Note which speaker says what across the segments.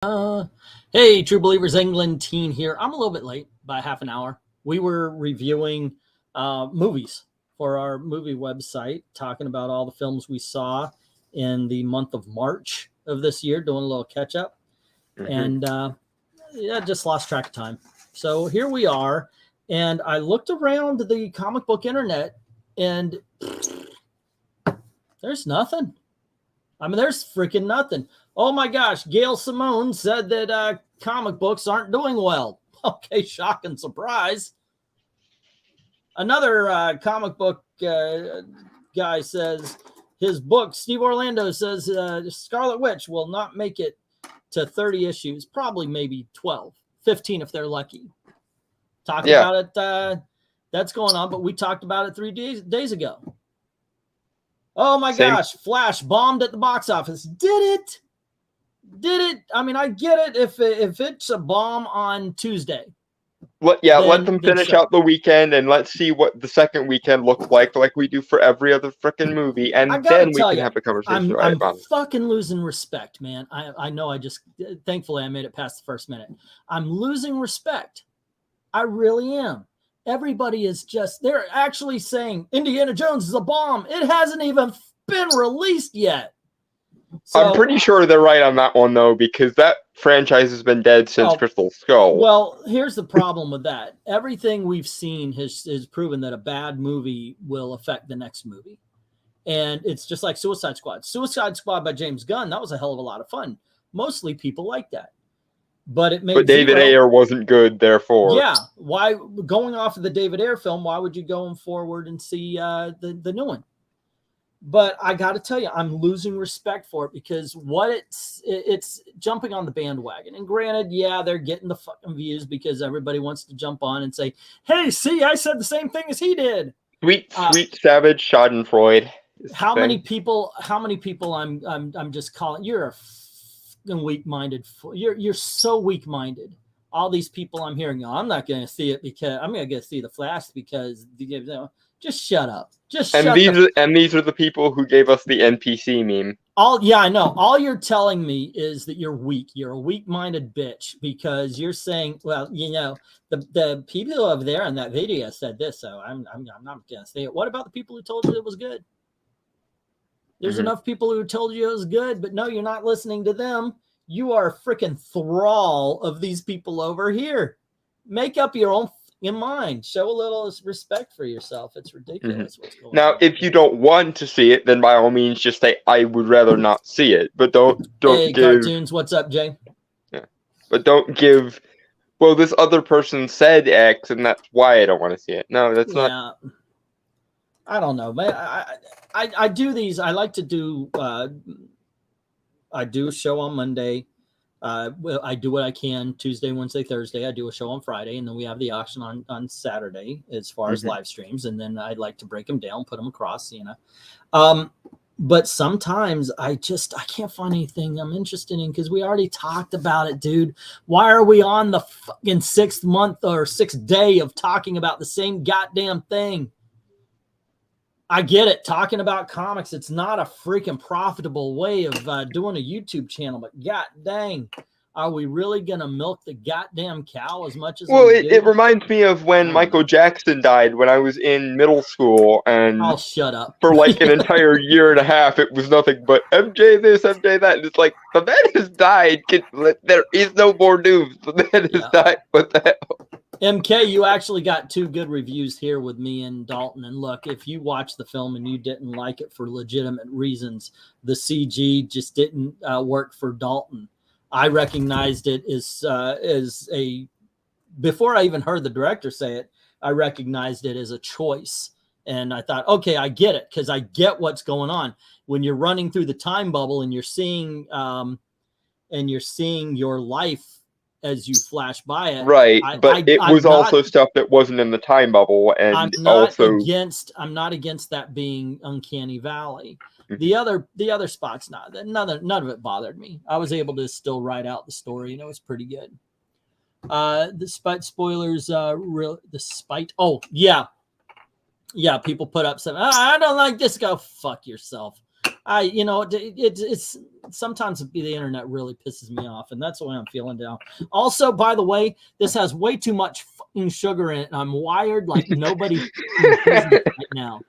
Speaker 1: Hey, True Believers, England Teen here. I'm a little bit late by half an hour. We were reviewing movies for our movie website, talking about all the films we saw in the month of March of this year, doing a little catch up. And yeah, just lost track of time. So here we are. And I looked around the comic book internet and there's nothing. I mean, there's freaking nothing. Oh my gosh, Gail Simone said that comic books aren't doing well. Okay, shock and surprise. Another comic book guy says his book, Steve Orlando says Scarlet Witch will not make it to 30 issues, probably maybe 12, 15 if they're lucky. Talking about it, that's going on, but we talked about it 3 days ago. Oh my gosh, Flash bombed at the box office. Did it? I mean, I get it if it's a bomb on Tuesday.
Speaker 2: Let them finish out the weekend and let's see what the second weekend looks like we do for every other freaking movie, and then we can have a conversation.
Speaker 1: I'm fucking losing respect, man. I know. Thankfully I made it past the first minute. I'm losing respect. I really am. Everybody is they're actually saying Indiana Jones is a bomb. It hasn't even been released yet. So,
Speaker 2: I'm pretty sure they're right on that one, though, because that franchise has been dead since Crystal Skull.
Speaker 1: Well, here's the problem with that. Everything we've seen has proven that a bad movie will affect the next movie. And it's just like Suicide Squad. Suicide Squad by James Gunn, that was a hell of a lot of fun. Mostly people like that. But it made
Speaker 2: David Ayer wasn't good, therefore.
Speaker 1: Yeah. Why, going off of the David Ayer film, why would you go forward and see the new one? But I got to tell you, I'm losing respect for it because it's jumping on the bandwagon. And granted, yeah, they're getting the fucking views because everybody wants to jump on and say, "Hey, see, I said the same thing as he did."
Speaker 2: Sweet savage Schadenfreude.
Speaker 1: How many people I'm just calling, you're a fucking weak-minded. You're so weak-minded. All these people I'm hearing, I'm not going to see it because I'm going to go see the Flash because just shut up. These
Speaker 2: are the people who gave us the NPC meme.
Speaker 1: I know. All you're telling me is that you're weak. You're a weak-minded bitch because you're saying, well, the people over there in that video said this, so I'm not going to say it. What about the people who told you it was good? There's enough people who told you it was good, but no, you're not listening to them. You are a freaking thrall of these people over here. Make up your own mind. Show a little respect for yourself. It's ridiculous what's going on.
Speaker 2: Now, if you don't want to see it, then by all means just say, I would rather not see it. But don't
Speaker 1: hey,
Speaker 2: give...
Speaker 1: cartoons, what's up, Jay?
Speaker 2: Yeah. But don't give, well, this other person said X, and that's why I don't want to see it. No, that's not...
Speaker 1: I don't know, man. I do these. I like to do... I do a show on Monday. I do what I can Tuesday, Wednesday, Thursday. I do a show on Friday, and then we have the auction on Saturday as far as live streams. And then I'd like to break them down, put them across, But sometimes I can't find anything I'm interested in because we already talked about it, dude. Why are we on the fucking 6th month or 6th day of talking about the same goddamn thing? I get it. Talking about comics, it's not a freaking profitable way of doing a YouTube channel, but god dang, are we really going to milk the goddamn cow as much as we do?
Speaker 2: It reminds me of when Michael Jackson died when I was in middle school, and
Speaker 1: I'll shut up.
Speaker 2: For like an entire year and a half, it was nothing but MJ this, MJ that. And it's like, the man has died. There is no more news. The man has died. What the hell?
Speaker 1: MK, you actually got 2 good reviews here with me and Dalton. And look, if you watched the film and you didn't like it for legitimate reasons, the CG just didn't work for Dalton. I recognized it as before I even heard the director say it, I recognized it as a choice. And I thought, okay, I get it, because I get what's going on. When you're running through the time bubble and you're seeing your life as you flash by it.
Speaker 2: Right, but it was also stuff that wasn't in the time bubble, and
Speaker 1: I'm not against that being Uncanny Valley. The other spots, none of it bothered me. I was able to still write out the story, and it was pretty good. Despite spoilers, oh yeah, people put up some. I don't like this. Go fuck yourself. It's sometimes the internet really pisses me off, and that's the way I'm feeling now. Also, by the way, this has way too much fucking sugar in it, and I'm wired like nobody business right now.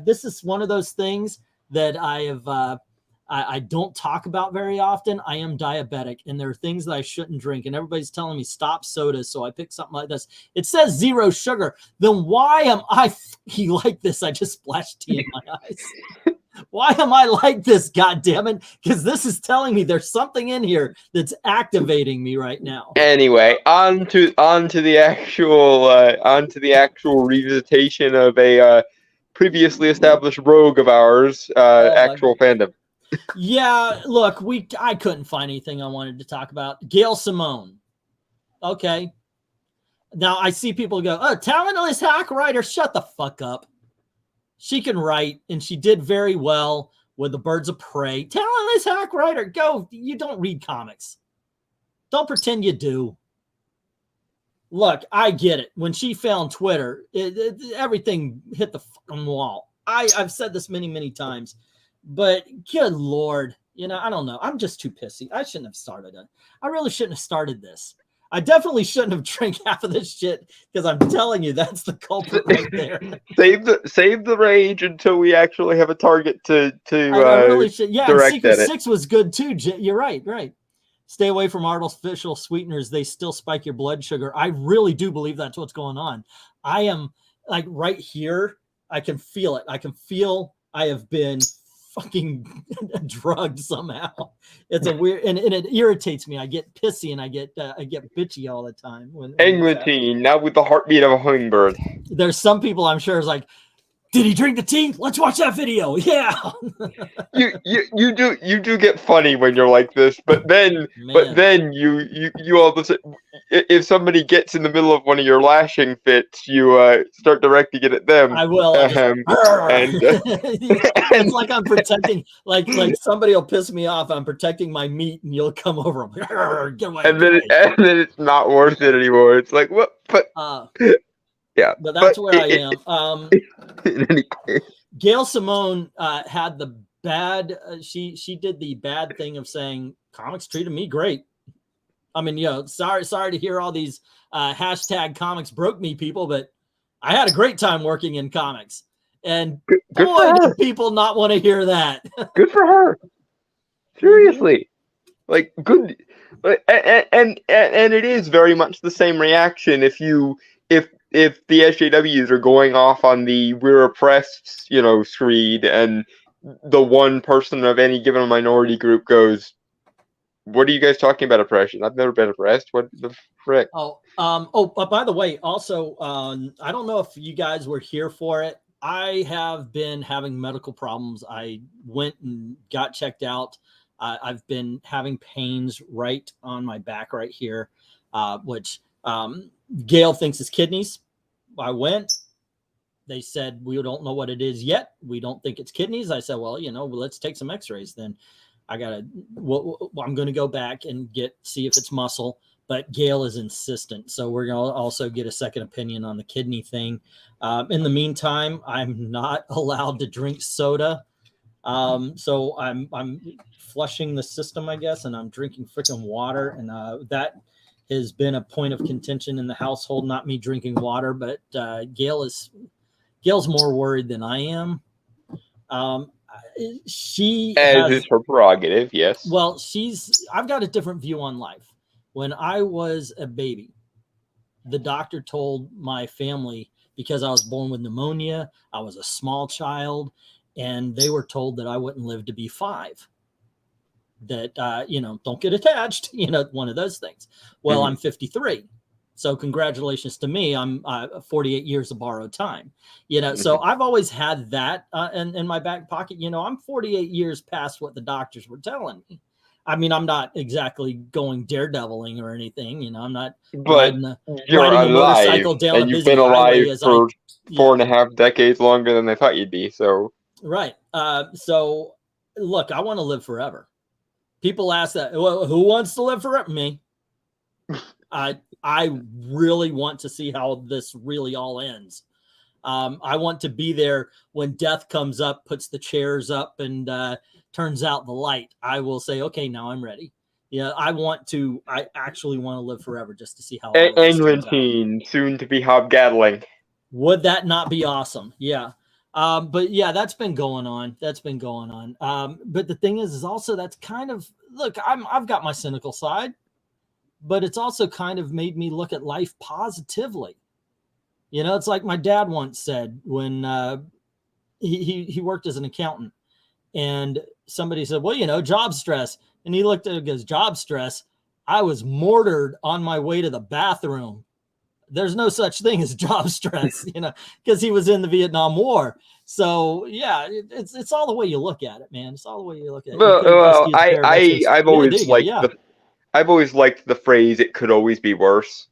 Speaker 1: This is one of those things that I have. I don't talk about very often. I am diabetic, and there are things that I shouldn't drink, and everybody's telling me stop sodas, so I pick something like this. It says 0 sugar. Then why am I like this? I just splashed tea in my eyes. Why am I like this? God damn it! Because this is telling me there's something in here that's activating me right now.
Speaker 2: Anyway, on to the actual revisitation of a previously established rogue of ours, Actual Fandom.
Speaker 1: Yeah, look, I couldn't find anything I wanted to talk about. Gail Simone. Okay. Now I see people go, oh, talentless hack writer. Shut the fuck up. She can write, and she did very well with the Birds of Prey. Talentless hack writer. Go. You don't read comics. Don't pretend you do. Look, I get it. When she found Twitter, everything hit the fucking wall. I've said this many, many times. But good Lord, I don't know. I'm just too pissy. I shouldn't have started it. I really shouldn't have started this. I definitely shouldn't have drank half of this shit, because I'm telling you, that's the culprit right there.
Speaker 2: Save the rage until we actually have a target to
Speaker 1: I really should. Yeah, Secret 6 was good too. You're right. Stay away from artificial sweeteners. They still spike your blood sugar. I really do believe that's what's going on. I am like right here. I can feel it. I can feel I have been fucking drugged somehow. It's a weird, and it irritates me. I get pissy and I get bitchy all the time.
Speaker 2: Eglantine, now with the heartbeat of a hummingbird.
Speaker 1: There's some people I'm sure is like, did he drink the tea? Let's watch that video. Yeah.
Speaker 2: you do get funny when you're like this, but then you all of a sudden, if somebody gets in the middle of one of your lashing fits, you start directing it at them.
Speaker 1: I will. It's like I'm protecting, like somebody will piss me off. I'm protecting my meat, and you'll come over. Get away.
Speaker 2: And then it's not worth it anymore. It's like what? But yeah,
Speaker 1: but that's where I am.
Speaker 2: In any case,
Speaker 1: Gail Simone had the bad. She did the bad thing of saying comics treated me great. I mean, sorry to hear all these hashtag comics broke me people, but I had a great time working in comics. And boy, did people not want to hear that.
Speaker 2: Good for her. Seriously, like good. And it is very much the same reaction if the SJWs are going off on the we're oppressed, screed, and the one person of any given minority group goes, what are you guys talking about oppression? I've never been oppressed. What the frick?
Speaker 1: By the way, also, I don't know if you guys were here for it. I have been having medical problems. I went and got checked out. I've been having pains right on my back right here, which Gail thinks is kidneys. I went. They said, we don't know what it is yet. We don't think it's kidneys. I said, well, let's take some x-rays then. I'm going to go back and see if it's muscle, but Gail is insistent. So we're going to also get a second opinion on the kidney thing. In the meantime, I'm not allowed to drink soda. So I'm flushing the system, I guess, and I'm drinking freaking water. And that has been a point of contention in the household, not me drinking water, but Gail's more worried than I am. As
Speaker 2: is her prerogative, yes.
Speaker 1: Well, I've got a different view on life. When I was a baby, the doctor told my family, because I was born with pneumonia, I was a small child, and they were told that I wouldn't live to be 5. That, don't get attached, one of those things. Well, I'm 53. So congratulations to me. I'm 48 years of borrowed time, so I've always had that in my back pocket. I'm 48 years past what the doctors were telling me. I mean, I'm not exactly going daredeviling or anything, I'm not.
Speaker 2: But you're alive, and you've been alive for 4.5 decades longer than they thought you'd be. So
Speaker 1: right. So look, I want to live forever. People ask that. Well, who wants to live forever? Me. I really want to see how this really all ends. I want to be there when death comes up, puts the chairs up, and turns out the light. I will say, okay, now I'm ready. Yeah, I actually want to live forever just to see how all of this turns out.
Speaker 2: Englantine, soon to be hobgaddling.
Speaker 1: Would that not be awesome? Yeah. But yeah, that's been going on. But the thing is also that's kind of, look, I've got my cynical side, but it's also kind of made me look at life positively. You know, it's like my dad once said when he worked as an accountant, and somebody said, well, you know, job stress. And he looked at it and goes, job stress? I was mortared on my way to the bathroom. There's no such thing as job stress, you know, because he was in the Vietnam War. So yeah, it's all the way you look at it, man. It's all the way you look at it.
Speaker 2: Well, I've always liked the phrase "it could always be worse."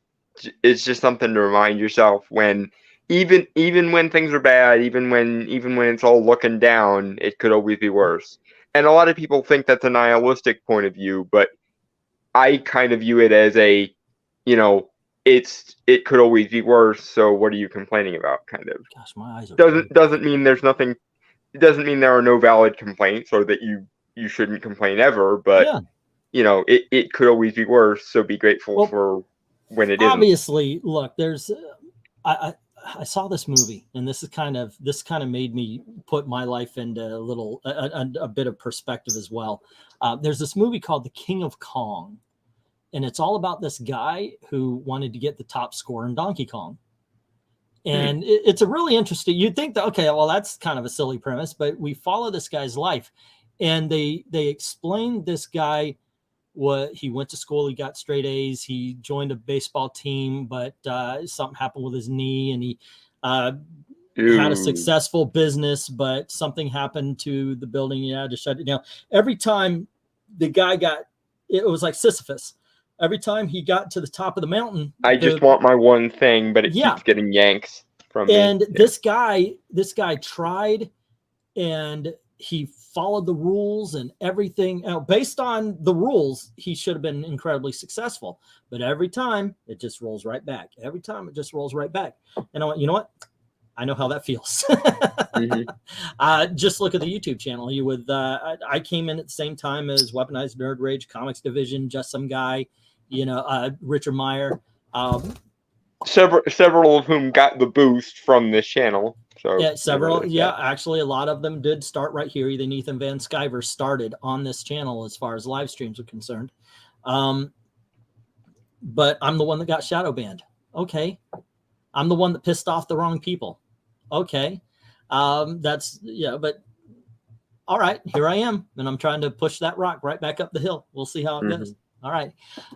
Speaker 2: It's just something to remind yourself when even when things are bad, even when it's all looking down, it could always be worse. And a lot of people think that's a nihilistic point of view, but I kind of view it as a, you know, it could always be worse. So what are you complaining about? Kind of.
Speaker 1: Gosh, my eyes are
Speaker 2: doesn't mean there's nothing. It doesn't mean there are no valid complaints or that you shouldn't complain ever. But yeah, you know, it could always be worse. So be grateful for when it isn't.
Speaker 1: Obviously, look, there's I saw this movie, and this kind of made me put my life into a bit of perspective as well. There's this movie called The King of Kong, and it's all about this guy who wanted to get the top score in Donkey Kong. And it's a really interesting, you'd think that, okay, well, that's kind of a silly premise, but we follow this guy's life, and they explain this guy. He went to school, he got straight A's, he joined a baseball team, but something happened with his knee, and he had a successful business, but something happened to the building, you had to shut it down. Every time the guy it was like Sisyphus. Every time he got to the top of the mountain,
Speaker 2: I just want my one thing, but it keeps getting yanks from me.
Speaker 1: And this guy tried, and he followed the rules and everything. Based on the rules, he should have been incredibly successful. But every time, it just rolls right back. Every time, it just rolls right back. And I went, you know what? I know how that feels. Just look at the YouTube channel. I came in at the same time as Weaponized Nerd Rage, Comics Division, Just Some Guy, you know, Richard Meyer.
Speaker 2: Several of whom got the boost from this channel. So
Speaker 1: yeah, several. Yeah, actually, a lot of them did start right here. Even Ethan Van Sciver started on this channel as far as live streams are concerned. But I'm the one that got shadow banned. Okay. I'm the one that pissed off the wrong people. Okay. But all right, here I am. And I'm trying to push that rock right back up the hill. We'll see how it goes. All right.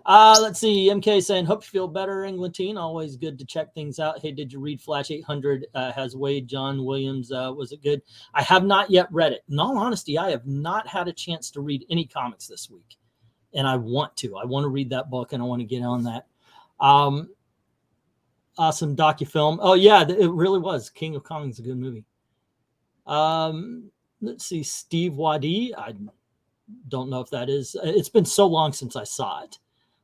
Speaker 1: Let's see. MK saying, hope you feel better, Englantine. Always good to check things out. Hey, did you read Flash 800? Has Wade John Williams. Was it good? I have not yet read it. In all honesty, I have not had a chance to read any comics this week. And I want to. I want to read that book, and I want to get on that. Awesome docufilm. Oh, yeah, it really was. King of Kong is a good movie. Let's see. Steve Wadi. I don't know if that is. It's been so long since I saw it.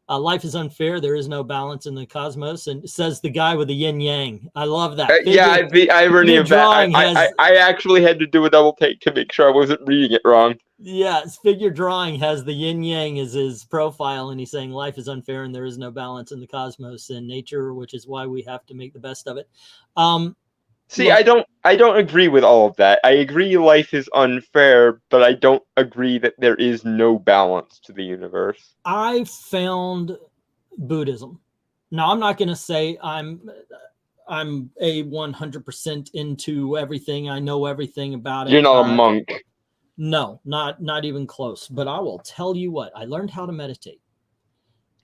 Speaker 1: Life is unfair. There is no balance in the cosmos. And says the guy with the yin yang. I love that.
Speaker 2: The irony of that. I actually had to do a double take to make sure I wasn't reading it wrong.
Speaker 1: Yeah, figure drawing has the yin yang as his profile, and he's saying life is unfair and there is no balance in the cosmos and nature, which is why we have to make the best of it.
Speaker 2: See, look, I don't agree with all of that. I agree life is unfair, but I don't agree that there is no balance to the universe.
Speaker 1: I found Buddhism. Now, I'm not going to say I'm a 100% into everything. I know everything about it.
Speaker 2: You're not a monk.
Speaker 1: No, not even close. But I will tell you what, I learned how to meditate.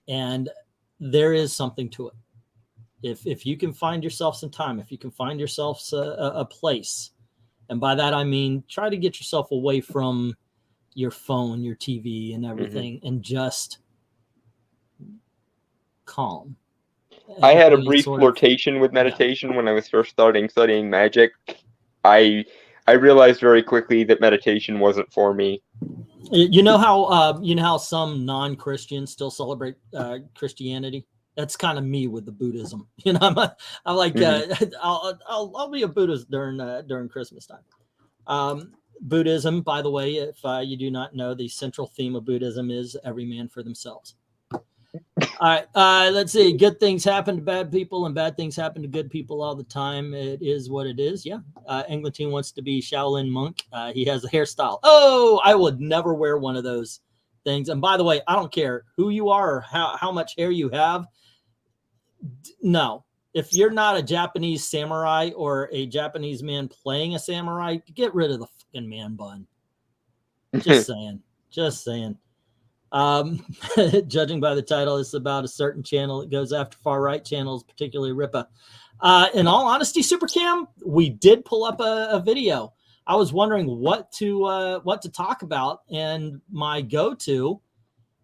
Speaker 1: And there is something to it. If you can find yourself some time, if you can find yourself a place, and by that I mean try to get yourself away from your phone, your TV, and everything, and just calm.
Speaker 2: I had a brief flirtation with meditation when I was first studying magic. I realized very quickly that meditation wasn't for me. You
Speaker 1: know how some non-Christians still celebrate Christianity. That's kind of me with the Buddhism. You know, I'm like, I'll be a Buddhist during Christmas time. Buddhism, by the way, if you do not know, the central theme of Buddhism is every man for themselves. All right, let's see. Good things happen to bad people and bad things happen to good people all the time. It is what it is. Yeah. Eglinton wants to be Shaolin monk. He has a hairstyle. Oh, I would never wear one of those things. And by the way, I don't care who you are or how much hair you have. No, if you're not a Japanese samurai or a Japanese man playing a samurai, get rid of the fucking man bun. Just saying. Just saying. Judging by the title, it's about a certain channel that goes after far right channels, particularly Ripa. In all honesty, Supercam, we did pull up a video. I was wondering what to talk about, and my go-to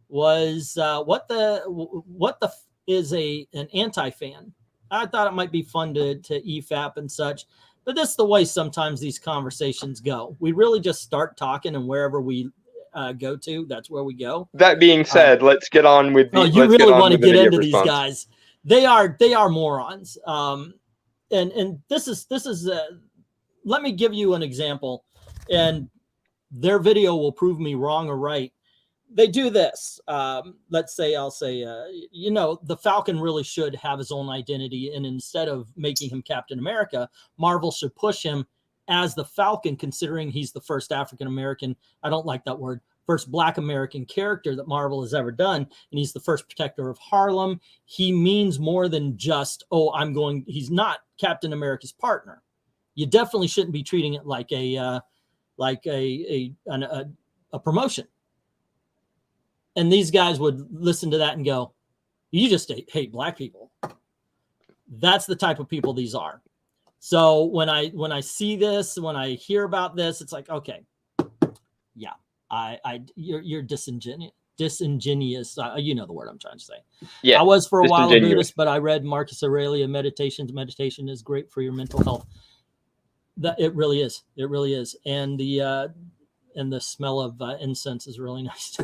Speaker 1: was what the is an anti-fan. I thought it might be fun to EFAP and such, but this is the way sometimes these conversations go. We really just start talking, and wherever we go to, that's where we go.
Speaker 2: That being said, let's get on with the.
Speaker 1: Oh, you really want to get into these guys? They are morons. And this is. Let me give you an example, and their video will prove me wrong or right. They do this. Let's say I'll say, you know, the Falcon really should have his own identity, and instead of making him Captain America, Marvel should push him as the Falcon, considering he's the first African American. I don't like that word. First Black American character that Marvel has ever done, and he's the first protector of Harlem. He means more than just, oh, he's not Captain America's partner. You definitely shouldn't be treating it like a promotion. And these guys would listen to that and go, you just hate Black people. That's the type of people these are. So when I see this, when I hear about this, it's like, okay, yeah, you're disingenuous. You know the word I'm trying to say. Yeah, I was for a while a Buddhist, but I read Marcus Aurelius Meditations. Meditation is great for your mental health. That it really is. It really is. And the smell of incense is really nice.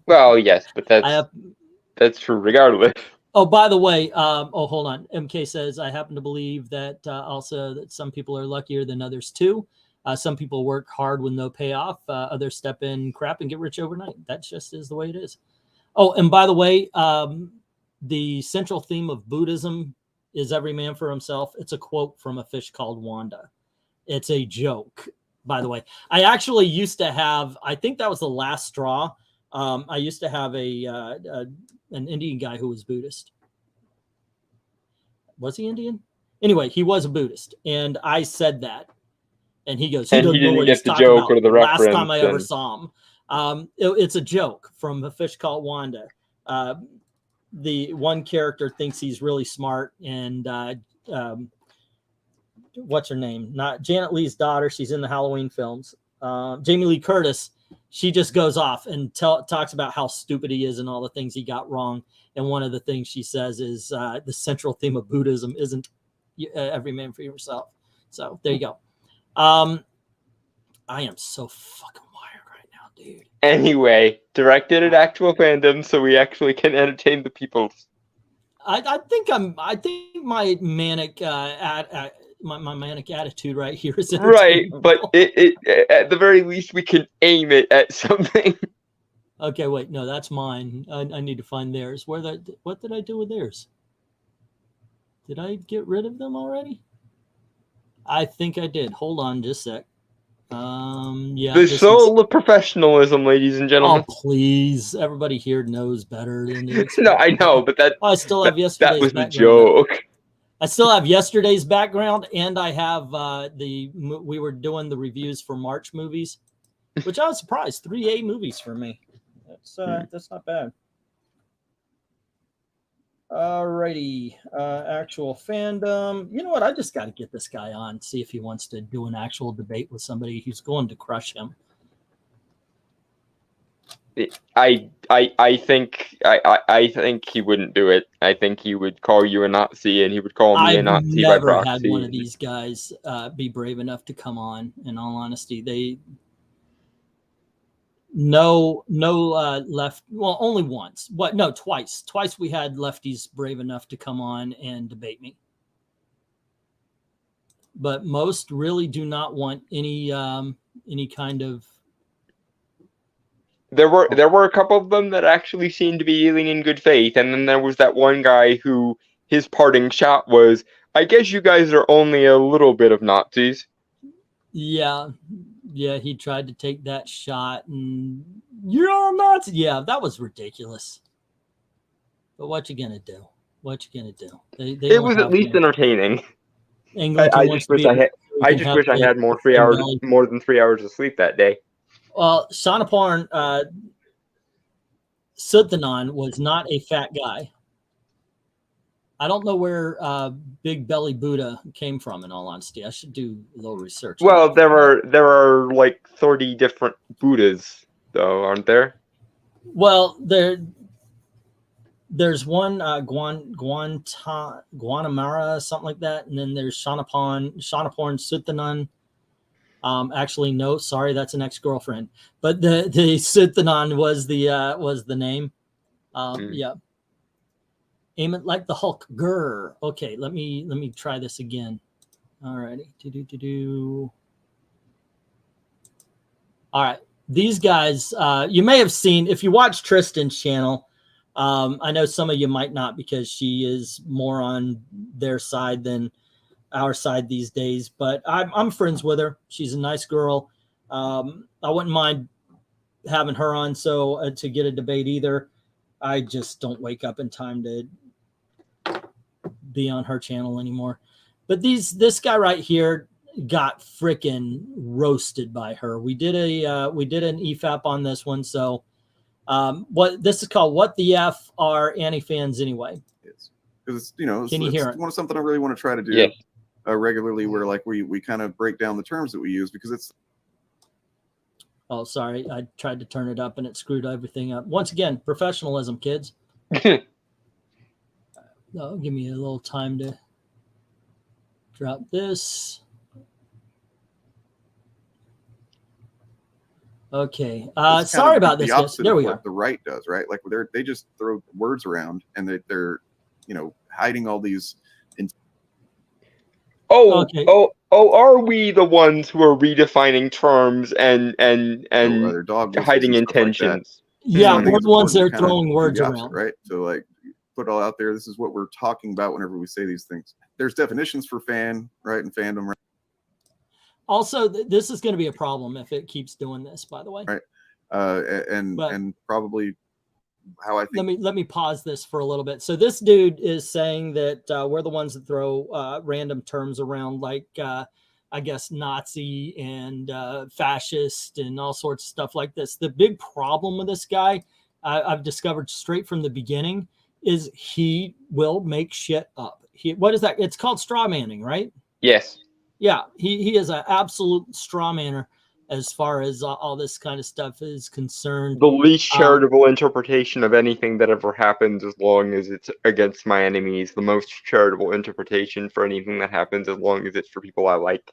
Speaker 2: Well, yes, but that's true regardless.
Speaker 1: Oh, by the way, hold on. MK says, I happen to believe that also that some people are luckier than others too. Some people work hard with no payoff. Others step in crap and get rich overnight. That just is the way it is. Oh, and by the way, the central theme of Buddhism is every man for himself. It's a quote from a fish called Wanda. It's a joke, by the way. I actually used to have, I think that was the last straw. I used to have an Indian guy who was Buddhist. Was he Indian? Anyway, he was a Buddhist, and I said that, and he goes, "He doesn't know what he's talking about." The last time I ever saw him, it's a joke from a fish called Wanda. The one character thinks he's really smart, and what's her name? Not Janet Leigh's daughter. She's in the Halloween films. Jamie Lee Curtis. She just goes off and talks about how stupid he is and all the things he got wrong. And one of the things she says is the central theme of Buddhism isn't every man for yourself. So there you go. I am so fucking wired right now, dude. Anyway,
Speaker 2: directed at Actual Fandom, so we actually can entertain the people.
Speaker 1: I think my manic my manic attitude right here is
Speaker 2: right, but it at the very least we can aim it at something.
Speaker 1: Okay, wait, no, that's mine. I need to find theirs. What did I do with theirs? Did I get rid of them already? I think I did. Hold on just a sec. Yeah.
Speaker 2: The soul of professionalism, ladies and gentlemen.
Speaker 1: Oh, please. Everybody here knows better than this.
Speaker 2: No, I know, but
Speaker 1: I still have yesterday's
Speaker 2: that was the joke.
Speaker 1: I still have yesterday's background, and I have we were doing the reviews for March movies, which I was surprised. 3A movies for me. That's not bad. Alrighty, Actual Fandom. You know what? I just got to get this guy on, see if he wants to do an actual debate with somebody who's going to crush him.
Speaker 2: I think he wouldn't do it. I think he would call you a Nazi, and he would call me a Nazi by proxy.
Speaker 1: I've never had one of these guys be brave enough to come on. In all honesty, No, left. Well, only once. What? No, twice. Twice we had lefties brave enough to come on and debate me. But most really do not want any kind of.
Speaker 2: There were a couple of them that actually seemed to be dealing in good faith, and then there was that one guy who his parting shot was, "I guess you guys are only a little bit of Nazis."
Speaker 1: Yeah, he tried to take that shot, and you're all Nazi. Yeah, that was ridiculous. But what you gonna do? What you gonna do?
Speaker 2: It was at least entertaining.
Speaker 1: I just wish
Speaker 2: I had more than 3 hours of sleep that day.
Speaker 1: Well, Shanaparn Suthanan was not a fat guy. I don't know where Big Belly Buddha came from, in all honesty. I should do a little research.
Speaker 2: Well, there are like 30 different Buddhas, though, aren't there?
Speaker 1: Well, there's one Guanamara, something like that, and then there's Shanaparn Suthanan. Actually, no, sorry, that's an ex-girlfriend. But the Suthanan was the name. Yeah. Aim it like the Hulk. Grr. Okay, let me try this again. All righty. All right. These guys, you may have seen, if you watch Tristan's channel, I know some of you might not, because she is more on their side than our side these days, but I'm friends with her. She's a nice girl. I wouldn't mind having her on to get a debate either. I just don't wake up in time to be on her channel anymore. But this guy right here got freaking roasted by her. We did an EFAP on this one. So what this is called, What the F Are Anti-Fans Anyway?
Speaker 3: Because it's
Speaker 1: Can you hear it?
Speaker 3: Something I really want to try to do.
Speaker 2: Yeah.
Speaker 3: Regularly, where like we kind of break down the terms that we use, because it's.
Speaker 1: Oh, sorry, I tried to turn it up and it screwed everything up. Once again, professionalism, kids. Oh, give me a little time to drop this. Okay, sorry about this, guys. There we go.
Speaker 3: The right does, right? Like they just throw words around, and they're hiding all these.
Speaker 1: Okay.
Speaker 3: Oh,
Speaker 2: are we the ones who are redefining terms and hiding intentions?
Speaker 1: Like yeah, we're the ones that are throwing words around.
Speaker 3: Right? So like put it all out there. This is what we're talking about whenever we say these things. There's definitions for fan, right, and fandom. Right?
Speaker 1: Also, this is going to be a problem if it keeps doing this, by the way.
Speaker 3: Right. And probably how I think.
Speaker 1: Let me pause this for a little bit. So this dude is saying that we're the ones that throw random terms around, like I guess Nazi and fascist and all sorts of stuff like this. The big problem with this guy, I've discovered straight from the beginning, is he will make shit up. What is that? It's called straw manning, right?
Speaker 2: Yes.
Speaker 1: Yeah, he is an absolute straw manner as far as all this kind of stuff is concerned.
Speaker 2: The least charitable interpretation of anything that ever happens, as long as it's against my enemies. The most charitable interpretation for anything that happens, as long as it's for people I like.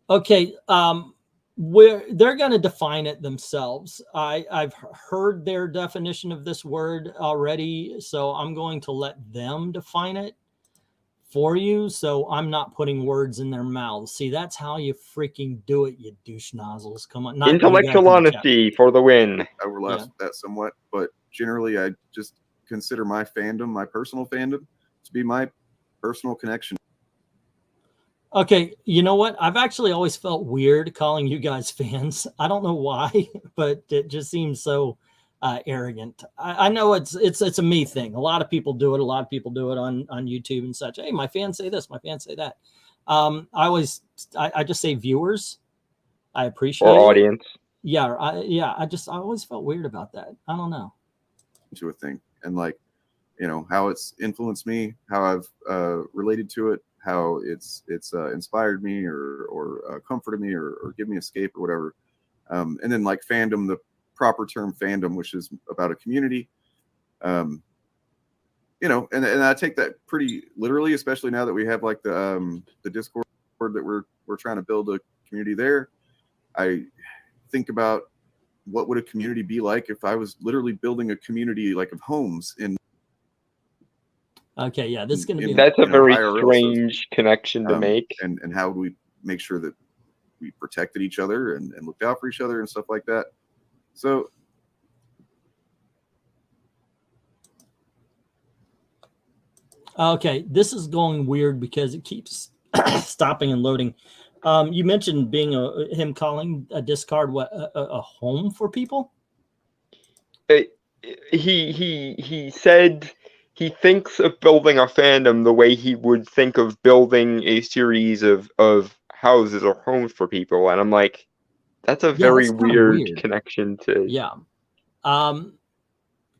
Speaker 1: Okay, they're going to define it themselves. I've heard their definition of this word already, so I'm going to let them define it for you. So I'm not putting words in their mouths. See, that's how you freaking do it, you douche nozzles. Come on.
Speaker 2: Intellectual honesty for the win.
Speaker 3: I overlap that somewhat, but generally I just consider my fandom, my personal fandom, to be my personal connection.
Speaker 1: Okay, you know what? I've actually always felt weird calling you guys fans. I don't know why, but it just seems so arrogant. I know it's a me thing. A lot of people do it. A lot of people do it on YouTube and such. Hey, my fans say this, my fans say that. I just say viewers. I appreciate
Speaker 2: or audience.
Speaker 1: Yeah, I always felt weird about that. I don't know.
Speaker 3: To a thing, and like, how it's influenced me, how I've related to it, how it's inspired me or comforted me or give me escape or whatever. And then like fandom, the proper term fandom, which is about a community. And I take that pretty literally, especially now that we have like the Discord that we're trying to build a community there. I think about what would a community be like if I was literally building a community like of homes in.
Speaker 1: Okay, yeah, this is going to be
Speaker 2: That's a very
Speaker 3: IRL,
Speaker 2: strange connection to make.
Speaker 3: And how would we make sure that we protected each other and looked out for each other and stuff like that? So
Speaker 1: okay, this is going weird because it keeps stopping and loading. You mentioned being him calling a discard a home for people.
Speaker 2: He said he thinks of building a fandom the way he would think of building a series of houses or homes for people, and I'm like, that's a very weird connection to.
Speaker 1: Yeah.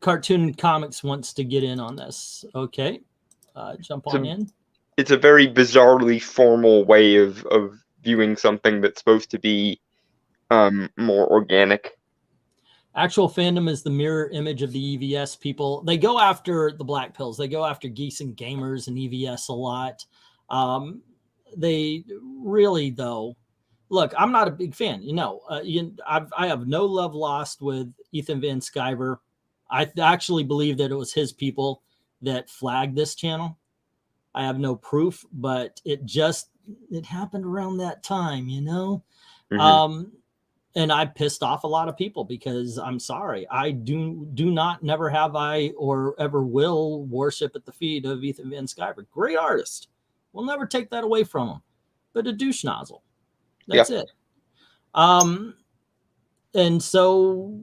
Speaker 1: Cartoon Comics wants to get in on this. Okay. Jump on in.
Speaker 2: It's a very bizarrely formal way of viewing something that's supposed to be more organic.
Speaker 1: Actual Fandom is the mirror image of the EVS people. They go after the black pills. They go after geeks and gamers and EVS a lot. They really, though, look, I'm not a big fan. I have no love lost with Ethan Van Sciver. I actually believe that it was his people that flagged this channel. I have no proof, but it happened around that time,
Speaker 2: Mm-hmm.
Speaker 1: And I pissed off a lot of people because I'm sorry. I do not, never have I or ever will worship at the feet of Ethan Van Sciver. Great artist. We'll never take that away from him. But a douche nozzle. That's it. And so,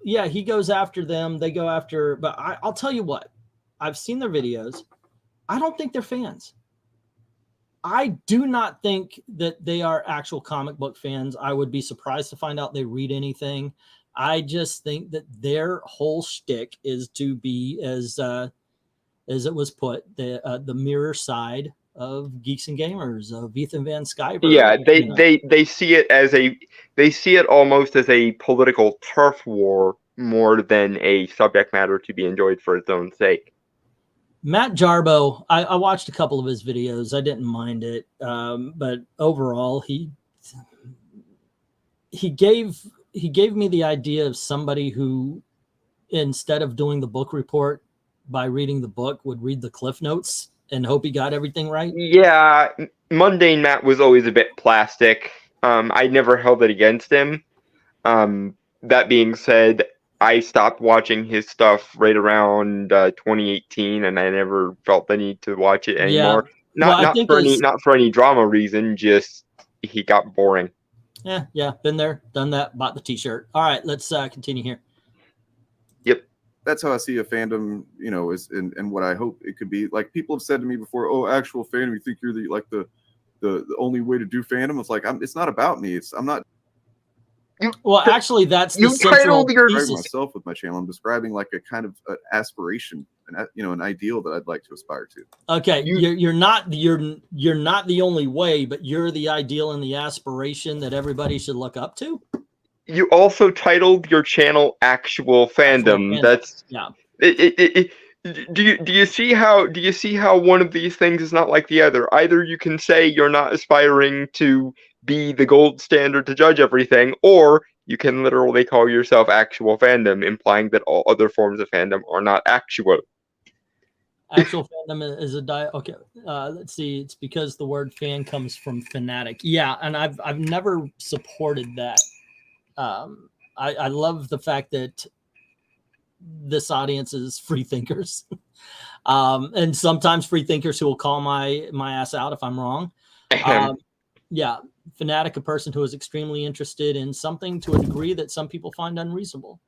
Speaker 1: yeah, he goes after them. They go after, but I'll tell you what. I've seen their videos. I don't think they're fans. I do not think that they are actual comic book fans. I would be surprised to find out they read anything. I just think that their whole shtick is to be, as it was put, the mirror side of Geeks and Gamers, of Ethan Van Sciver.
Speaker 2: Yeah, they see it almost as a political turf war more than a subject matter to be enjoyed for its own sake.
Speaker 1: Matt Jarbo, I watched a couple of his videos. I didn't mind it, but overall, he gave me the idea of somebody who, instead of doing the book report by reading the book, would read the Cliff Notes and hope he got everything right.
Speaker 2: Yeah, Mundane Matt was always a bit plastic. I never held it against him. That being said, I stopped watching his stuff right around 2018, and I never felt the need to watch it anymore.
Speaker 1: Yeah.
Speaker 2: Not for any drama reason, just he got boring.
Speaker 1: Yeah, been there, done that, bought the t-shirt. All right, let's continue here.
Speaker 2: Yep.
Speaker 3: That's how I see a fandom, is and what I hope it could be. Like, people have said to me before, "Oh, actual fandom, you think you're the only way to do fandom?" It's like, it's not about me. I'm not.
Speaker 1: Actually, that's the central thesis.
Speaker 3: Myself with my channel, I'm describing like a kind of aspiration, an ideal that I'd like to aspire to.
Speaker 1: Okay, you're not the only way, but you're the ideal and the aspiration that everybody should look up to.
Speaker 2: You also titled your channel Actual Fandom. That's
Speaker 1: yeah.
Speaker 2: Do you see how one of these things is not like the other? Either you can say you're not aspiring to be the gold standard to judge everything, or you can literally call yourself Actual Fandom, implying that all other forms of fandom are not actual.
Speaker 1: Actual Fandom is okay. Let's see. It's because the word fan comes from fanatic. Yeah, and I've never supported that. I love the fact that this audience is free thinkers, and sometimes free thinkers who will call my ass out if I'm wrong. Yeah, fanatic, a person who is extremely interested in something to a degree that some people find unreasonable.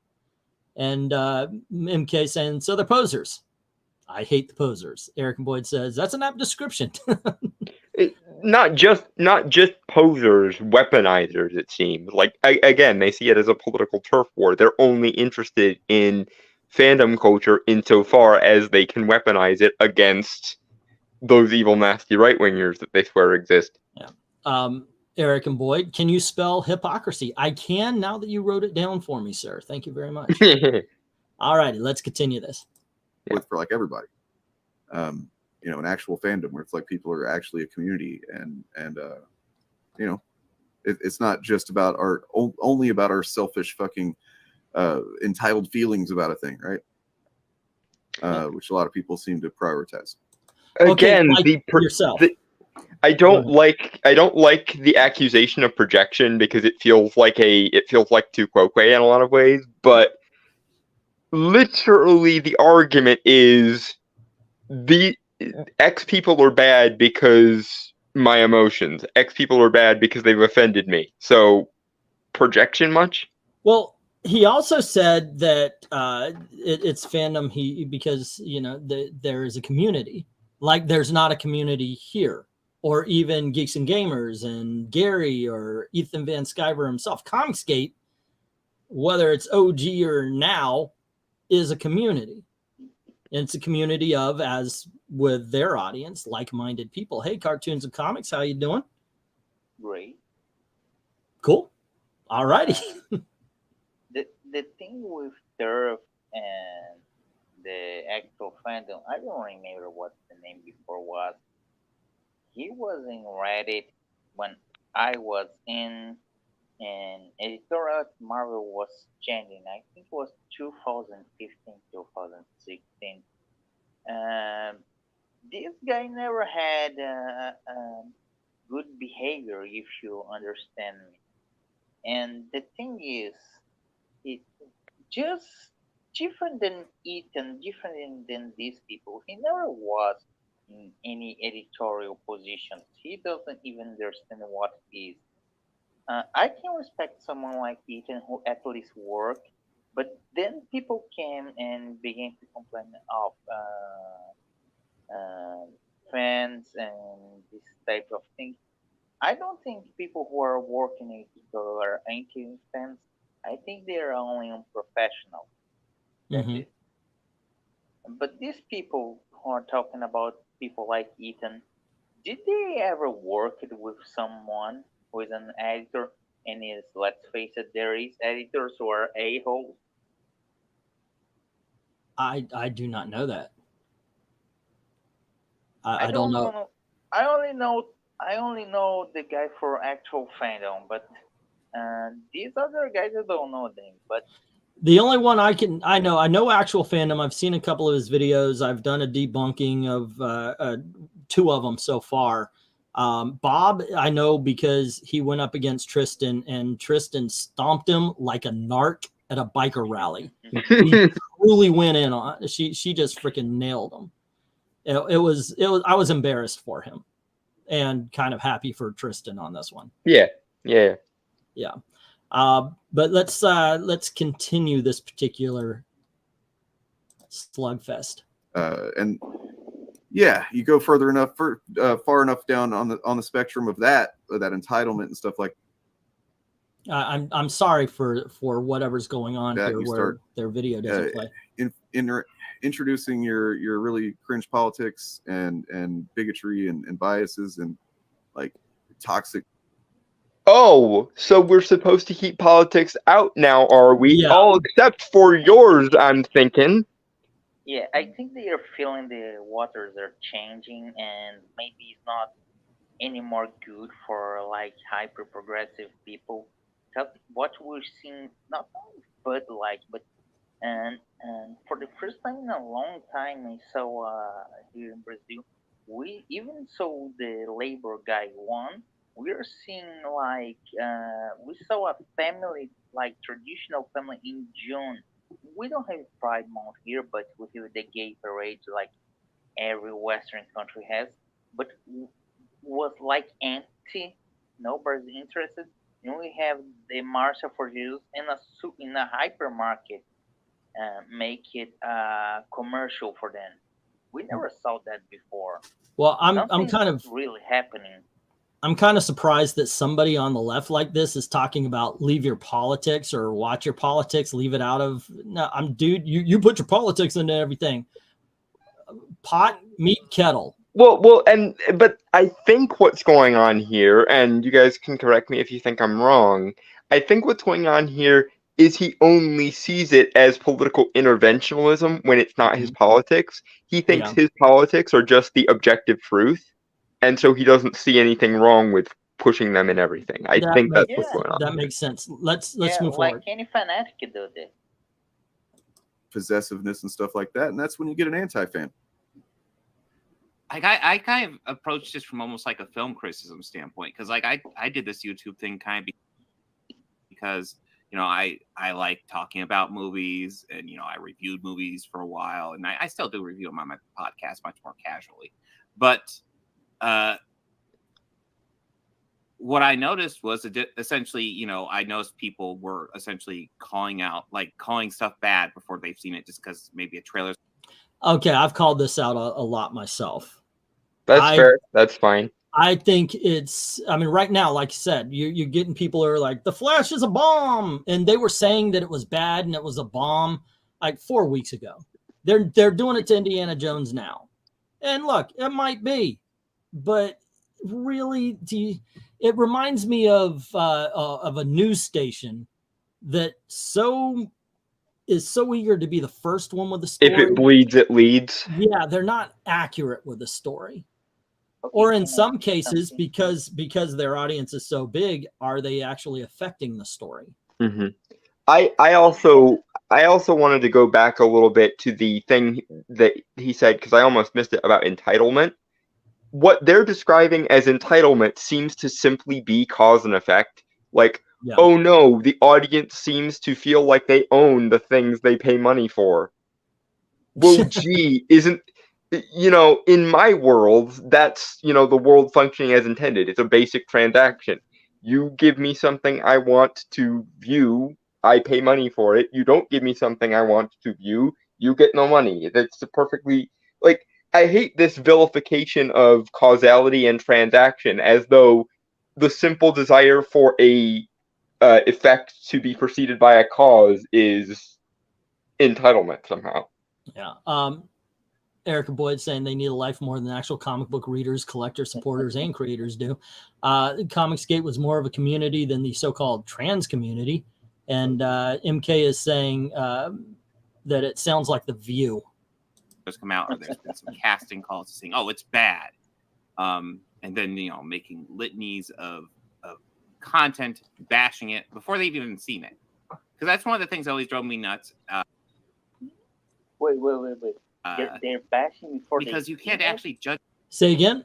Speaker 1: And MK saying, so they're posers. I hate the posers. Eric and Boyd says that's an apt description.
Speaker 2: Not just posers, weaponizers. It seems like again they see it as a political turf war. They're only interested in fandom culture insofar as they can weaponize it against those evil, nasty right wingers that they swear exist.
Speaker 1: Yeah. Eric and Boyd, can you spell hypocrisy? I can, now that you wrote it down for me, sir. Thank you very much. All righty, let's continue this.
Speaker 3: For like everybody, an actual fandom where it's like people are actually a community, and it's not just about only about our selfish fucking entitled feelings about a thing, right? Which a lot of people seem to prioritize.
Speaker 2: Again,
Speaker 1: like yourself.
Speaker 2: I don't like the accusation of projection because it feels like tu quoque in a lot of ways, but literally the argument is the X people are bad because my emotions. X people are bad because they've offended me. So projection much?
Speaker 1: Well, he also said that it's fandom because there is a community. Like there's not a community here, or even Geeks and Gamers and Gary or Ethan Van Sciver himself. Comicsgate, whether it's OG or now, is a community. And it's a community of, as with their audience, like-minded people. Hey, Cartoons and Comics, how you doing?
Speaker 4: Great.
Speaker 1: Cool. All righty.
Speaker 4: The thing with Turf and the Actual Fandom, I don't remember what the name before was. He was in Reddit when I was in, and editor at Marvel was changing. I think it was 2015, 2016. This guy never had good behavior, if you understand me. And the thing is, it just different than Ethan, different than these people. He never was in any editorial positions. He doesn't even understand what it is. I can respect someone like Ethan who at least work, but then people came and began to complain of fans and this type of thing. I don't think people who are working in editorial are anti-fans. I think they are only unprofessional. That's
Speaker 1: Mhm.
Speaker 4: it. But these people who are talking about people like Ethan, did they ever work with someone who is an editor and is, let's face it, there is editors who are a-holes?
Speaker 1: I do not know that. I don't know.
Speaker 4: I only know the guy for Actual Fandom, but these other guys I don't know them. But
Speaker 1: The only one I know Actual Fandom. I've seen a couple of his videos. I've done a debunking of 2 of them so far. Bob, I know because he went up against Tristan, and Tristan stomped him like a narc at a biker rally. He truly went in on. She just freaking nailed him. It was. I was embarrassed for him, and kind of happy for Tristan on this one.
Speaker 2: Yeah.
Speaker 1: But let's continue this particular slugfest.
Speaker 3: And yeah, you go further enough, far enough down on the spectrum of that entitlement and stuff like.
Speaker 1: I'm sorry for whatever's going on
Speaker 3: that
Speaker 1: here, where their video doesn't play.
Speaker 3: Introducing your really cringe politics and bigotry and biases and like toxic.
Speaker 2: Oh, so we're supposed to keep politics out now, are we?
Speaker 1: Yeah.
Speaker 2: All except for yours, I'm thinking.
Speaker 4: yeah, I think they are feeling the waters are changing, and maybe it's not anymore good for like hyper progressive people. Because what we're seeing, not only Bud Light, but and for the first time in a long time, I saw here in Brazil, we even so the labor guy won. We are seeing like we saw a family like traditional family in June. We don't have Pride Month here, but we have the gay parade like every Western country has. But was like empty. Nobody's interested. And we have the Marcha for Jesus in a hypermarket. Make it a commercial for them. We never saw that before.
Speaker 1: Well, I'm
Speaker 4: Something's
Speaker 1: kind of
Speaker 4: really happening.
Speaker 1: I'm kind of surprised that somebody on the left like this is talking about leave your politics or watch your politics, leave it out of. No, dude, you put your politics into everything. Pot, meat, kettle.
Speaker 2: But I think what's going on here, and you guys can correct me if you think I'm wrong, I think what's going on here is he only sees it as political interventionism when it's not his politics. He thinks his politics are just the objective truth, and so he doesn't see anything wrong with pushing them in everything. I think that's what's going on.
Speaker 1: That makes sense. Let's move
Speaker 4: like
Speaker 1: forward.
Speaker 4: any fanatic do this.
Speaker 3: possessiveness and stuff like that, and that's when you get an anti-fan.
Speaker 5: I kind of approached this from almost like a film criticism standpoint, because like I did this YouTube thing kind of because I like talking about movies, and I reviewed movies for a while, and I still do review them on my podcast much more casually. But what I noticed was essentially, I noticed people were essentially calling stuff bad before they've seen it, just because maybe a trailer.
Speaker 1: Okay, I've called this out a lot myself.
Speaker 2: That's fair. That's fine.
Speaker 1: I think right now, like you said, you're getting people who are like, The Flash is a bomb. And they were saying that it was bad and it was a bomb like 4 weeks ago. They're doing it to Indiana Jones now. And look, it might be, but really, it reminds me of a news station that is so eager to be the first one with the story.
Speaker 2: If it bleeds, it leads.
Speaker 1: Yeah, they're not accurate with the story. Or in some cases, because their audience is so big, are they actually affecting the story?
Speaker 2: Mm-hmm. I also wanted to go back a little bit to the thing that he said, because I almost missed it, about entitlement. What they're describing as entitlement seems to simply be cause and effect. Like, yeah. Oh no, the audience seems to feel like they own the things they pay money for. Well, gee, isn't... in my world, that's, the world functioning as intended. It's a basic transaction. You give me something I want to view, I pay money for it. You don't give me something I want to view, you get no money. That's perfectly, like, I hate this vilification of causality and transaction, as though the simple desire for a effect to be preceded by a cause is entitlement somehow.
Speaker 1: Yeah. Erica Boyd saying they need a life more than actual comic book readers, collectors, supporters, and creators do. Comicsgate was more of a community than the so-called trans community. And MK is saying that it sounds like The View.
Speaker 5: Come out, or there's been some casting calls saying, oh, it's bad. And then, making litanies of content, bashing it before they've even seen it. Because that's one of the things that always drove me nuts.
Speaker 4: Wait. They're bashing before
Speaker 5: because you can't actually judge.
Speaker 1: Say again.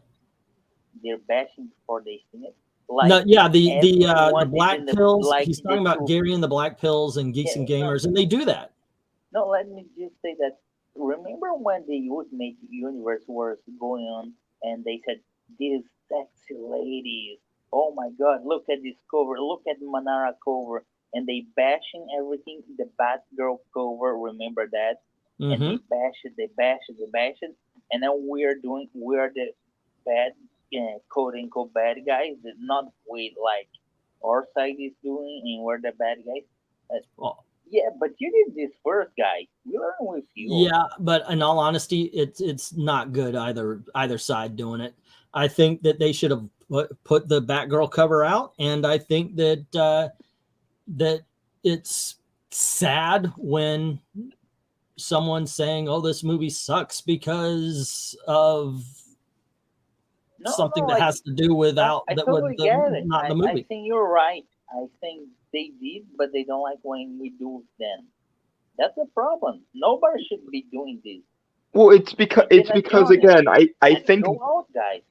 Speaker 4: They're bashing before they see it.
Speaker 1: Like, no, yeah, the black pills. He's talking about Gary and the Black Pills and Geeks and Gamers, and they do that.
Speaker 4: No, let me just say that. Remember when the Ultimate Universe was going on, and they said, "These sexy ladies, oh my God, look at this cover, look at Manara cover," and they bashing everything. The Batgirl cover, remember that? And they bash it, and then we're the bad, quote unquote bad guys, that not with like our side is doing, and we're the bad guys. Yeah, but you did this first, guy. We learn with you.
Speaker 1: Yeah, but in all honesty, it's not good either side doing it. I think that they should have put the Batgirl cover out, and I think that that it's sad when someone saying, "Oh, this movie sucks" because of something that has to do with not the movie.
Speaker 4: I think you're right. I think they did, but they don't like when we do them. That's a problem. Nobody should be doing this.
Speaker 2: Well, it's because again, I think
Speaker 4: go out, guys.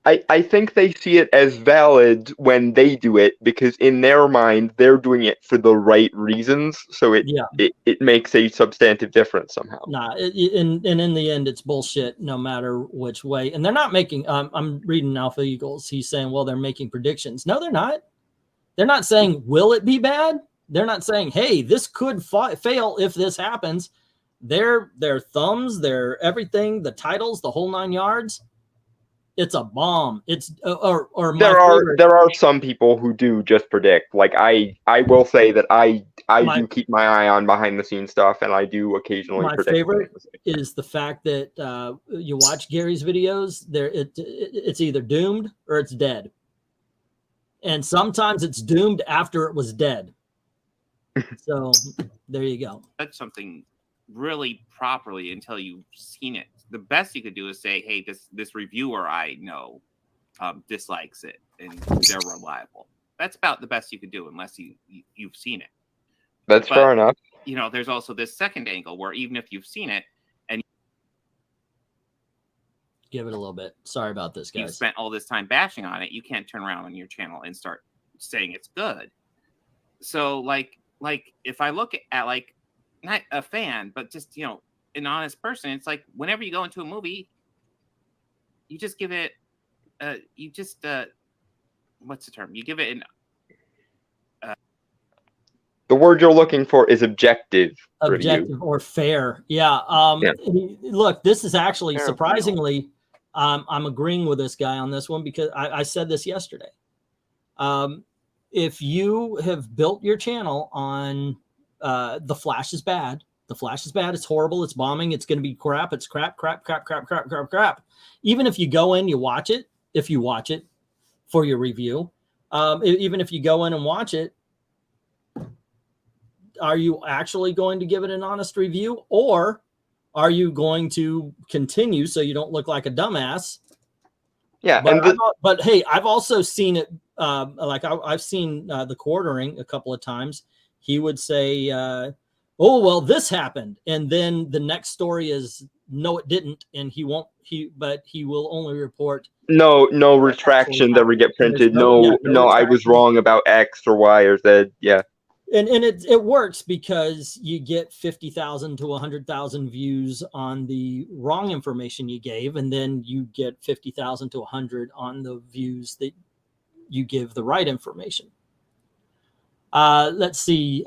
Speaker 2: I think they see it as valid when they do it, because in their mind they're doing it for the right reasons, so it makes a substantive difference somehow.
Speaker 1: Nah, and in the end it's bullshit no matter which way. And they're not making I'm reading Alpha Eagles. He's saying, well, they're making predictions. No, they're not. They're not saying, will it be bad? They're not saying, hey, this could fail if this happens. Their thumbs, their everything, the titles, the whole 9 yards. It's a bomb. It's or
Speaker 2: there are some people who do just predict. Like I will say that I do keep my eye on behind the scenes stuff, and I do occasionally predict. My
Speaker 1: favorite is the fact that you watch Gary's videos. It's either doomed or it's dead, and sometimes it's doomed after it was dead. So there you go.
Speaker 5: That's something really properly until you've seen it. The best you could do is say, hey, this reviewer I know dislikes it, and they're reliable. That's about the best you could do unless you've seen it.
Speaker 2: That's fair enough.
Speaker 5: you know, there's also this second angle where even if you've seen it and
Speaker 1: Give it a little bit. Sorry about this,
Speaker 5: you've
Speaker 1: guys.
Speaker 5: spent all this time bashing on it, you can't turn around on your channel and start saying it's good. So like if I look at like not a fan, but just, you know, an honest person, it's like whenever you go into a movie, you just give it what's the term? You give it an
Speaker 2: the word you're looking for is objective
Speaker 1: Objective or fair. Yeah. Look, this is actually
Speaker 2: Fair
Speaker 1: surprisingly, I'm agreeing with this guy on this one because I said this yesterday. If you have built your channel on The Flash is bad, The Flash is bad, it's horrible, it's bombing, it's going to be crap, it's crap. Even if you go in, you watch it, if you watch it for your review, even if you go in and watch it, are you actually going to give it an honest review, or are you going to continue so you don't look like a dumbass?
Speaker 2: Yeah,
Speaker 1: but hey, I've also seen it. Like I've seen the Quartering a couple of times. He would say, "Oh well, this happened," and then the next story is, "No, it didn't," and he won't. But he will only report.
Speaker 2: No retraction that we get printed. No, I was wrong about X or Y or Z. Yeah.
Speaker 1: And it works because you get 50,000 to 100,000 views on the wrong information you gave, and then you get 50,000 to 100 on the views that you give the right information. Let's see.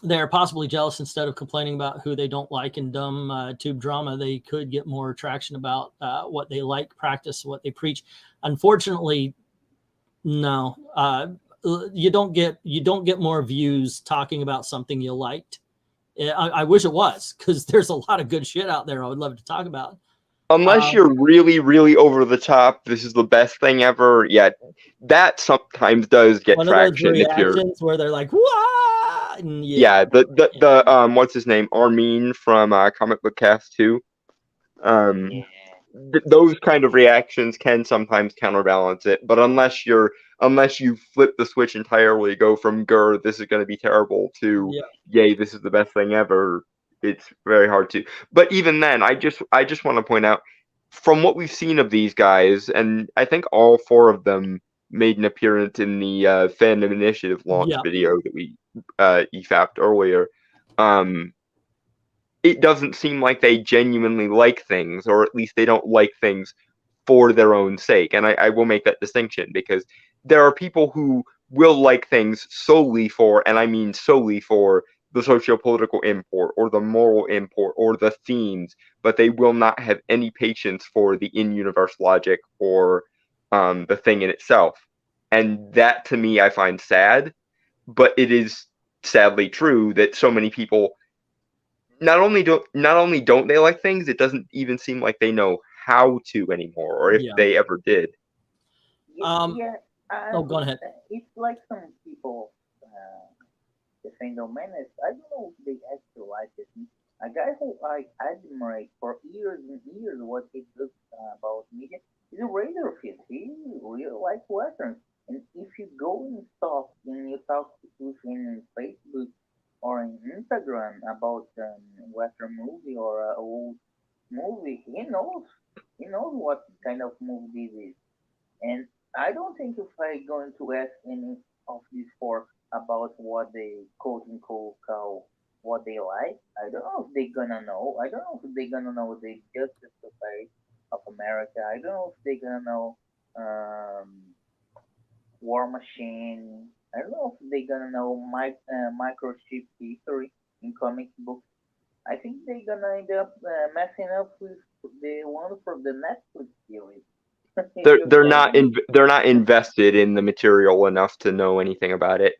Speaker 1: They're possibly jealous. Instead of complaining about who they don't like in dumb tube drama, they could get more traction about what they like, practice what they preach. Unfortunately, no. You don't get more views talking about something you liked. I wish it was, because there's a lot of good shit out there I would love to talk about.
Speaker 2: Unless you're really, really over the top, this is the best thing ever. Yeah, that sometimes does get traction.
Speaker 1: One of those reactions where they're like, "What?"
Speaker 2: Yeah, the what's his name, Armin from Comic Book Cast 2. Those kind of reactions can sometimes counterbalance it, but unless you flip the switch entirely, go from "grr, this is going to be terrible" to "yay, this is the best thing ever," it's very hard to. But even then, I just want to point out, from what we've seen of these guys, and I think all four of them made an appearance in the Fandom Initiative launch video that we EFAP'd earlier. It doesn't seem like they genuinely like things, or at least they don't like things for their own sake. And I will make that distinction, because there are people who will like things solely for, and I mean solely for, the socio-political import or the moral import or the themes, but they will not have any patience for the in-universe logic or the thing in itself. And that, to me, I find sad, but it is sadly true that so many people not only don't they like things, it doesn't even seem like they know how to anymore, or if they ever did.
Speaker 1: Oh, go ahead.
Speaker 4: It's like some people, the Fandom Menace, I don't know if they actually like it. A guy who I admire for years and years what he does about media is a radar fit. He really likes westerns. And if you go and talk with him on Facebook or on Instagram about a Western movie or an old movie, he knows what kind of movie this is. And I don't think if I'm going to ask any of these four about what they quote unquote call what they like, I don't know if they're gonna know. I don't know if they're gonna know the Justice Society of America. I don't know if they're gonna know War Machine. I don't know if they're gonna know microchip history in comic books. I think they're gonna end up messing up with the one from the Netflix series.
Speaker 2: They're not invested in the material enough to know anything about it.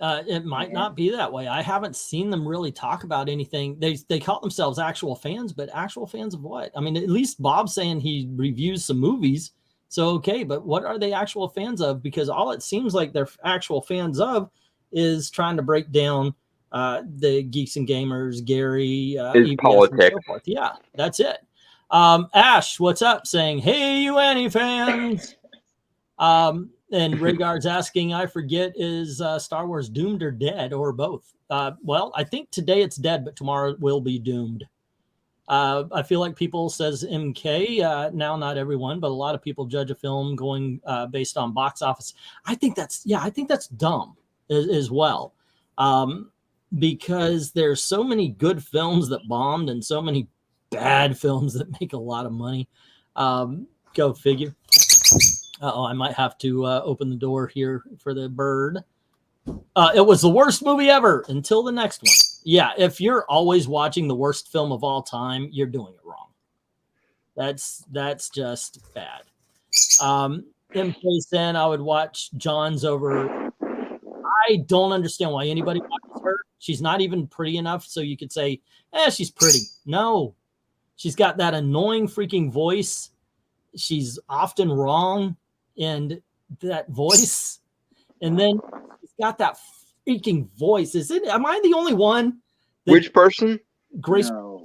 Speaker 1: It might not be that way. I haven't seen them really talk about anything. They call themselves actual fans, but actual fans of what? I mean, at least Bob's saying he reviews some movies. So, okay, but what are they actual fans of? Because all it seems like they're actual fans of is trying to break down the Geeks and Gamers, Gary, EBS,
Speaker 2: politics.
Speaker 1: and so forth. Yeah, that's it. Ash, what's up? Saying, hey, you any fans? And Rhaegar's asking, I forget, is Star Wars doomed or dead or both? Well, I think today it's dead, but tomorrow it will be doomed. I feel like people says MK, now not everyone, but a lot of people judge a film going based on box office. I think that's dumb as well. Because there's so many good films that bombed and so many bad films that make a lot of money. Go figure. I might have to open the door here for the bird. It was the worst movie ever until the next one. Yeah, if you're always watching the worst film of all time, you're doing it wrong. That's just bad. In place then, I would watch John's over. I don't understand why anybody watches her. She's not even pretty enough so you could say, she's pretty. No, she's got that annoying freaking voice. She's often wrong in that voice. And then she's got that freaking voice. Am I the only one?
Speaker 2: Which person?
Speaker 1: Grace.
Speaker 4: No.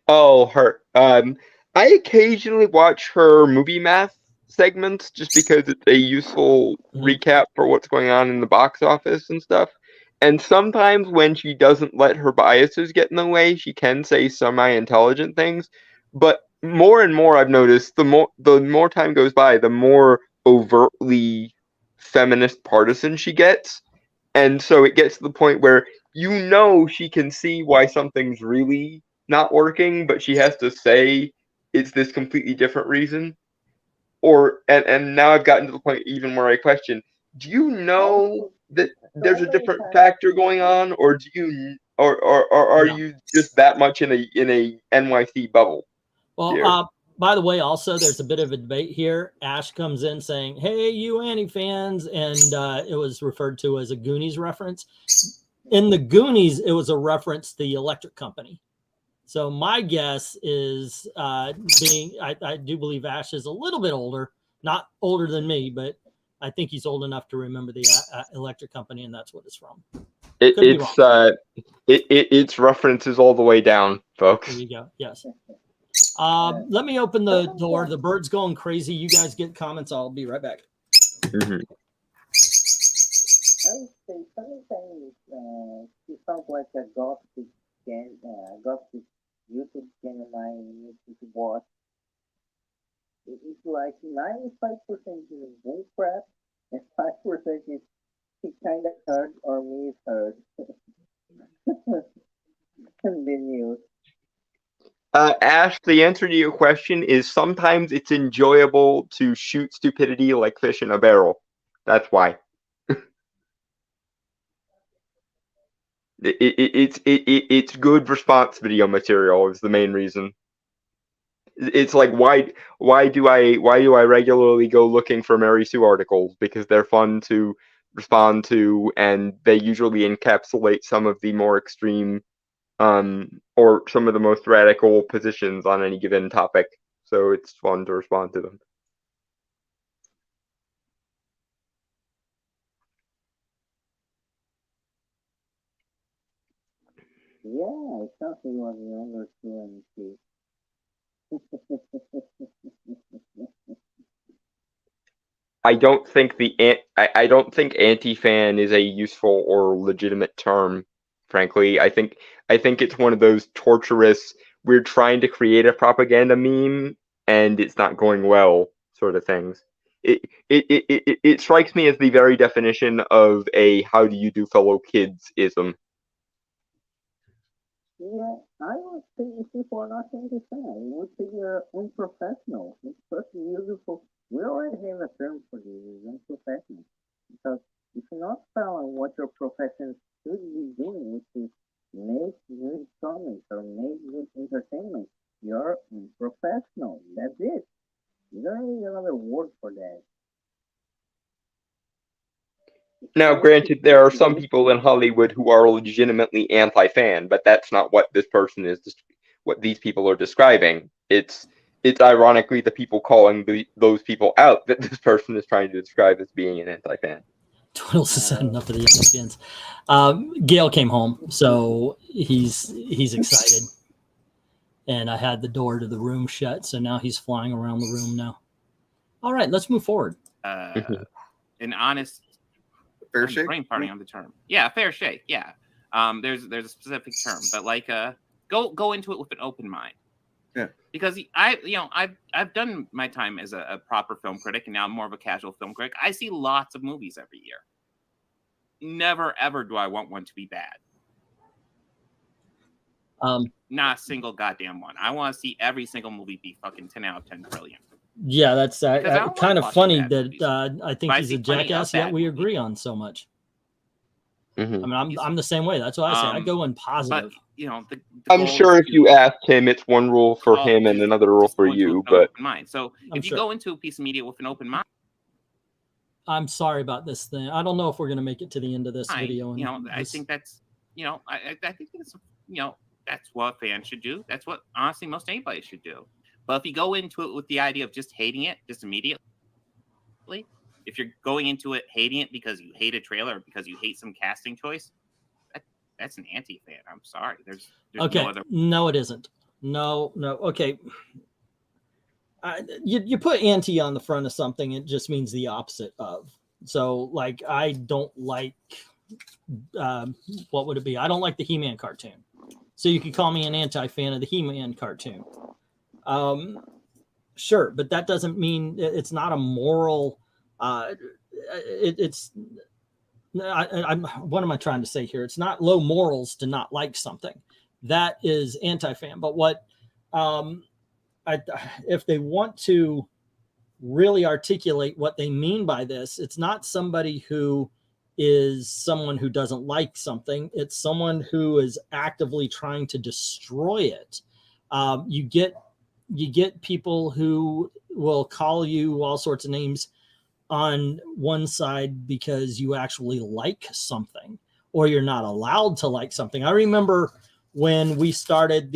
Speaker 2: Oh, her. I occasionally watch her movie math segments just because it's a useful recap for what's going on in the box office and stuff. And sometimes when she doesn't let her biases get in the way, she can say semi-intelligent things. But more and more I've noticed, the more time goes by, the more overtly feminist partisan she gets. And so it gets to the point where she can see why something's really not working, but she has to say it's this completely different reason. And now I've gotten to the point even where I question, do you know that there's a different factor going on, or do you are you just that much in a NYC bubble?
Speaker 1: Well, by the way, also there's a bit of a debate here. Ash comes in saying, "Hey, you anti-fans," and it was referred to as a Goonies reference. In the Goonies, it was a reference to the electric company. So my guess is I do believe Ash is a little bit older, not older than me, but I think he's old enough to remember the electric company, and that's what it's from.
Speaker 2: It's references all the way down, folks.
Speaker 1: There you go. Yes. Let me open the door. The bird's going crazy. You guys get comments. I'll be right back.
Speaker 2: Mm-hmm.
Speaker 6: I would say sometimes she sounds like a gothic YouTube channel I need to watch. It's like 95% is bull crap and 5% is she kind of heard or misheard. And the news.
Speaker 2: Ash, the answer to your question is sometimes it's enjoyable to shoot stupidity like fish in a barrel. That's why. It's good response video material is the main reason. It's like why do I regularly go looking for Mary Sue articles? Because they're fun to respond to, and they usually encapsulate some of the more extreme or some of the most radical positions on any given topic. So it's fun to respond to them.
Speaker 6: Yeah, it sounds like you was younger too,
Speaker 2: I don't think anti-fan is a useful or legitimate term, frankly. I think it's one of those torturous, we're trying to create a propaganda meme and it's not going well sort of things. It strikes me as the very definition of a how do you do fellow kids ism.
Speaker 6: Yeah, I would say if people are not anti-fan, I would say you're unprofessional. It's such a useful. We already have a term for this, is unprofessional. Because if you're not following what your profession should be doing, which is make good comics or make good entertainment, you're unprofessional. That's it. You don't need another word for that.
Speaker 2: Now, granted, there are some people in Hollywood who are legitimately anti-fan, but that's not what this person is. What these people are describing. It's ironically the people calling those people out that this person is trying to describe as being an anti-fan.
Speaker 1: Twiddles has had enough of the anti-fans. Gail came home, so he's excited, and I had the door to the room shut, so now he's flying around the room now. All right, let's move forward.
Speaker 5: an honest
Speaker 3: Fair
Speaker 5: I'm
Speaker 3: shake.
Speaker 5: brain farting on the term. Yeah, fair shake. Yeah. There's a specific term, but like go into it with an open mind.
Speaker 3: Yeah.
Speaker 5: Because I've done my time as a proper film critic, and now I'm more of a casual film critic. I see lots of movies every year. Never ever do I want one to be bad. Not a single goddamn one. I want to see every single movie be fucking 10 out of 10 brilliant.
Speaker 1: Yeah, that's kind of funny that I think
Speaker 5: But I
Speaker 1: he's
Speaker 5: see
Speaker 1: a
Speaker 5: plenty of
Speaker 1: jackass, yet
Speaker 5: bad
Speaker 1: we
Speaker 5: movies.
Speaker 1: agree on so much.
Speaker 2: Mhm.
Speaker 1: I mean, I'm the same way. That's why I say I go in positive.
Speaker 5: But the
Speaker 2: I'm
Speaker 5: goal
Speaker 2: sure
Speaker 5: is
Speaker 2: if you
Speaker 5: to-
Speaker 2: asked him, it's one rule for
Speaker 5: Oh,
Speaker 2: him and
Speaker 5: just-
Speaker 2: another rule
Speaker 5: just
Speaker 2: for
Speaker 5: go into it
Speaker 2: you.
Speaker 5: with an
Speaker 2: But
Speaker 5: open mind. So
Speaker 1: I'm
Speaker 5: if you
Speaker 1: sure.
Speaker 5: go into a piece of media with an open mind,
Speaker 1: I'm sorry about this thing. I don't know if we're going to make it to the end of this video. And
Speaker 5: I think that's I think it's that's what fans should do. That's what honestly most anybody should do. But if you go into it with the idea of just hating it just immediately, if you're going into it hating it because you hate a trailer or because you hate some casting choice, that's an anti-fan. I'm sorry. There's
Speaker 1: okay.
Speaker 5: no other.
Speaker 1: No, it isn't. No. Okay. You put anti on the front of something, it just means the opposite of. So, like, I don't like, what would it be? I don't like the He-Man cartoon. So you could call me an anti-fan of the He-Man cartoon. Sure, but that doesn't mean it's not a moral. What am I trying to say here? It's not low morals to not like something. That is anti-fan. But what, if they want to really articulate what they mean by this, it's not somebody who is someone who doesn't like something. It's someone who is actively trying to destroy it. You get people who will call you all sorts of names on one side because you actually like something, or you're not allowed to like something. I remember when we started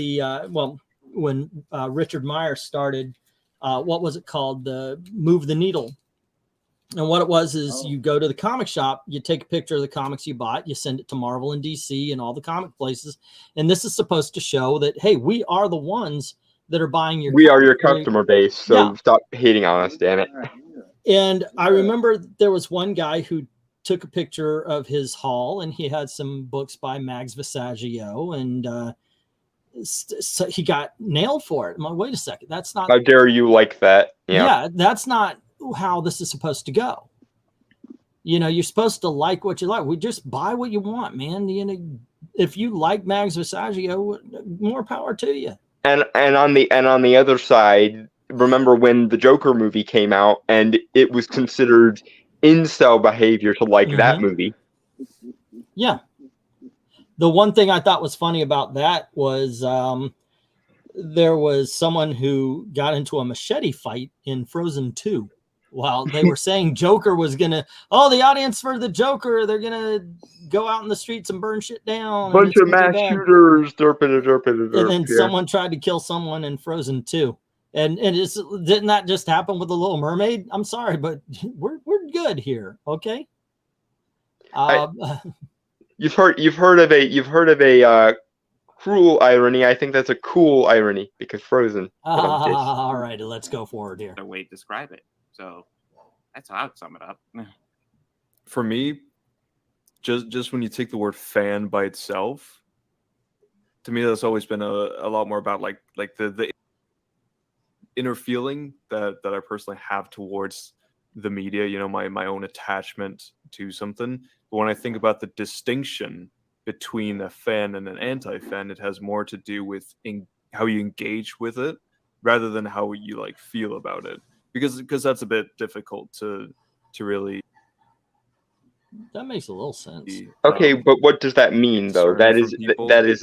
Speaker 1: when Richard Meyer started, what was it called? The Move the Needle. And what it was is you go to the comic shop, you take a picture of the comics you bought, you send it to Marvel and DC and all the comic places. And this is supposed to show that, hey, we are the ones that are buying your
Speaker 2: we are
Speaker 1: comics.
Speaker 2: your customer base, so
Speaker 1: Yeah.
Speaker 2: stop hating on us, damn it.
Speaker 1: And I remember there was one guy who took a picture of his haul, and he had some books by Mags Visaggio, and so he got nailed for it. I'm like, wait a second, that's not.
Speaker 2: How dare you like that?
Speaker 1: Yeah, that's not how this is supposed to go. You're supposed to like what you like. We just buy what you want, man. If you like Mags Visaggio, more power to you.
Speaker 2: And on the other side, remember when the Joker movie came out and it was considered incel behavior to like that movie?
Speaker 1: Yeah. The one thing I thought was funny about that was there was someone who got into a machete fight in Frozen 2 while they were saying Joker was going to, the audience for the Joker, they're going to go out in the streets and burn shit down.
Speaker 2: Bunch of mass shooters, derp.
Speaker 1: And then someone tried to kill someone in Frozen 2. And didn't that just happen with the Little Mermaid? I'm sorry, but we're good here, okay?
Speaker 2: You've heard of a cruel irony. I think that's a cool irony because Frozen.
Speaker 1: All right, let's go forward here.
Speaker 5: A way to describe it. So that's how I would sum it up.
Speaker 7: For me, just when you take the word fan by itself, to me that's always been a lot more about like the inner feeling that I personally have towards the media, my own attachment to something. But when I think about the distinction between a fan and an anti-fan, it has more to do with how you engage with it rather than how you feel about it, because that's a bit difficult to really.
Speaker 1: That makes a little sense.
Speaker 2: Okay, but what does that mean though? That is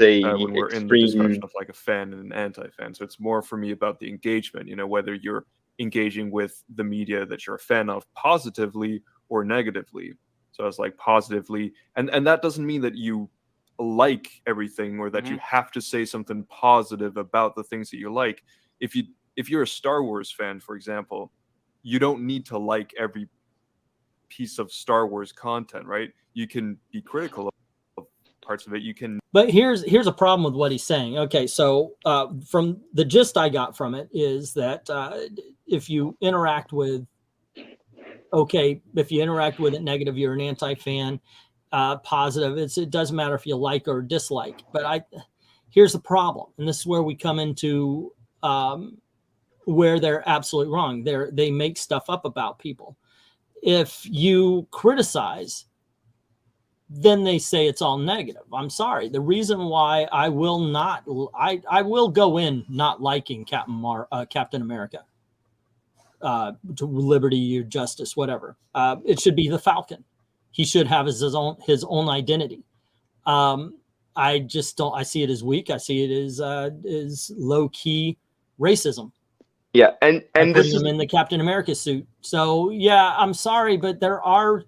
Speaker 2: a
Speaker 7: when we're in the discussion of a fan and an anti-fan. So it's more for me about the engagement, whether you're engaging with the media that you're a fan of positively or negatively. So it's positively, and that doesn't mean that you like everything or that you have to say something positive about the things that you like. If you're a Star Wars fan, for example, you don't need to like every piece of Star Wars content, right? You can be critical of parts of it. You can.
Speaker 1: But here's a problem with what he's saying. Okay, so from the gist I got from it is that if you interact with okay, if you interact with it negative, you're an anti-fan. Positive, it doesn't matter if you like or dislike. But here's the problem, and this is where we come into where they're absolutely wrong. They make stuff up about people. If you criticize, then they say it's all negative. I'm sorry. The reason why I will not, I will go in not liking Captain America, to liberty or justice, whatever. It should be the Falcon. He should have his own identity. I just don't. I see it as weak. I see it as low key racism.
Speaker 2: Yeah, and
Speaker 1: putting him in the Captain America suit. So yeah, I'm sorry, but there are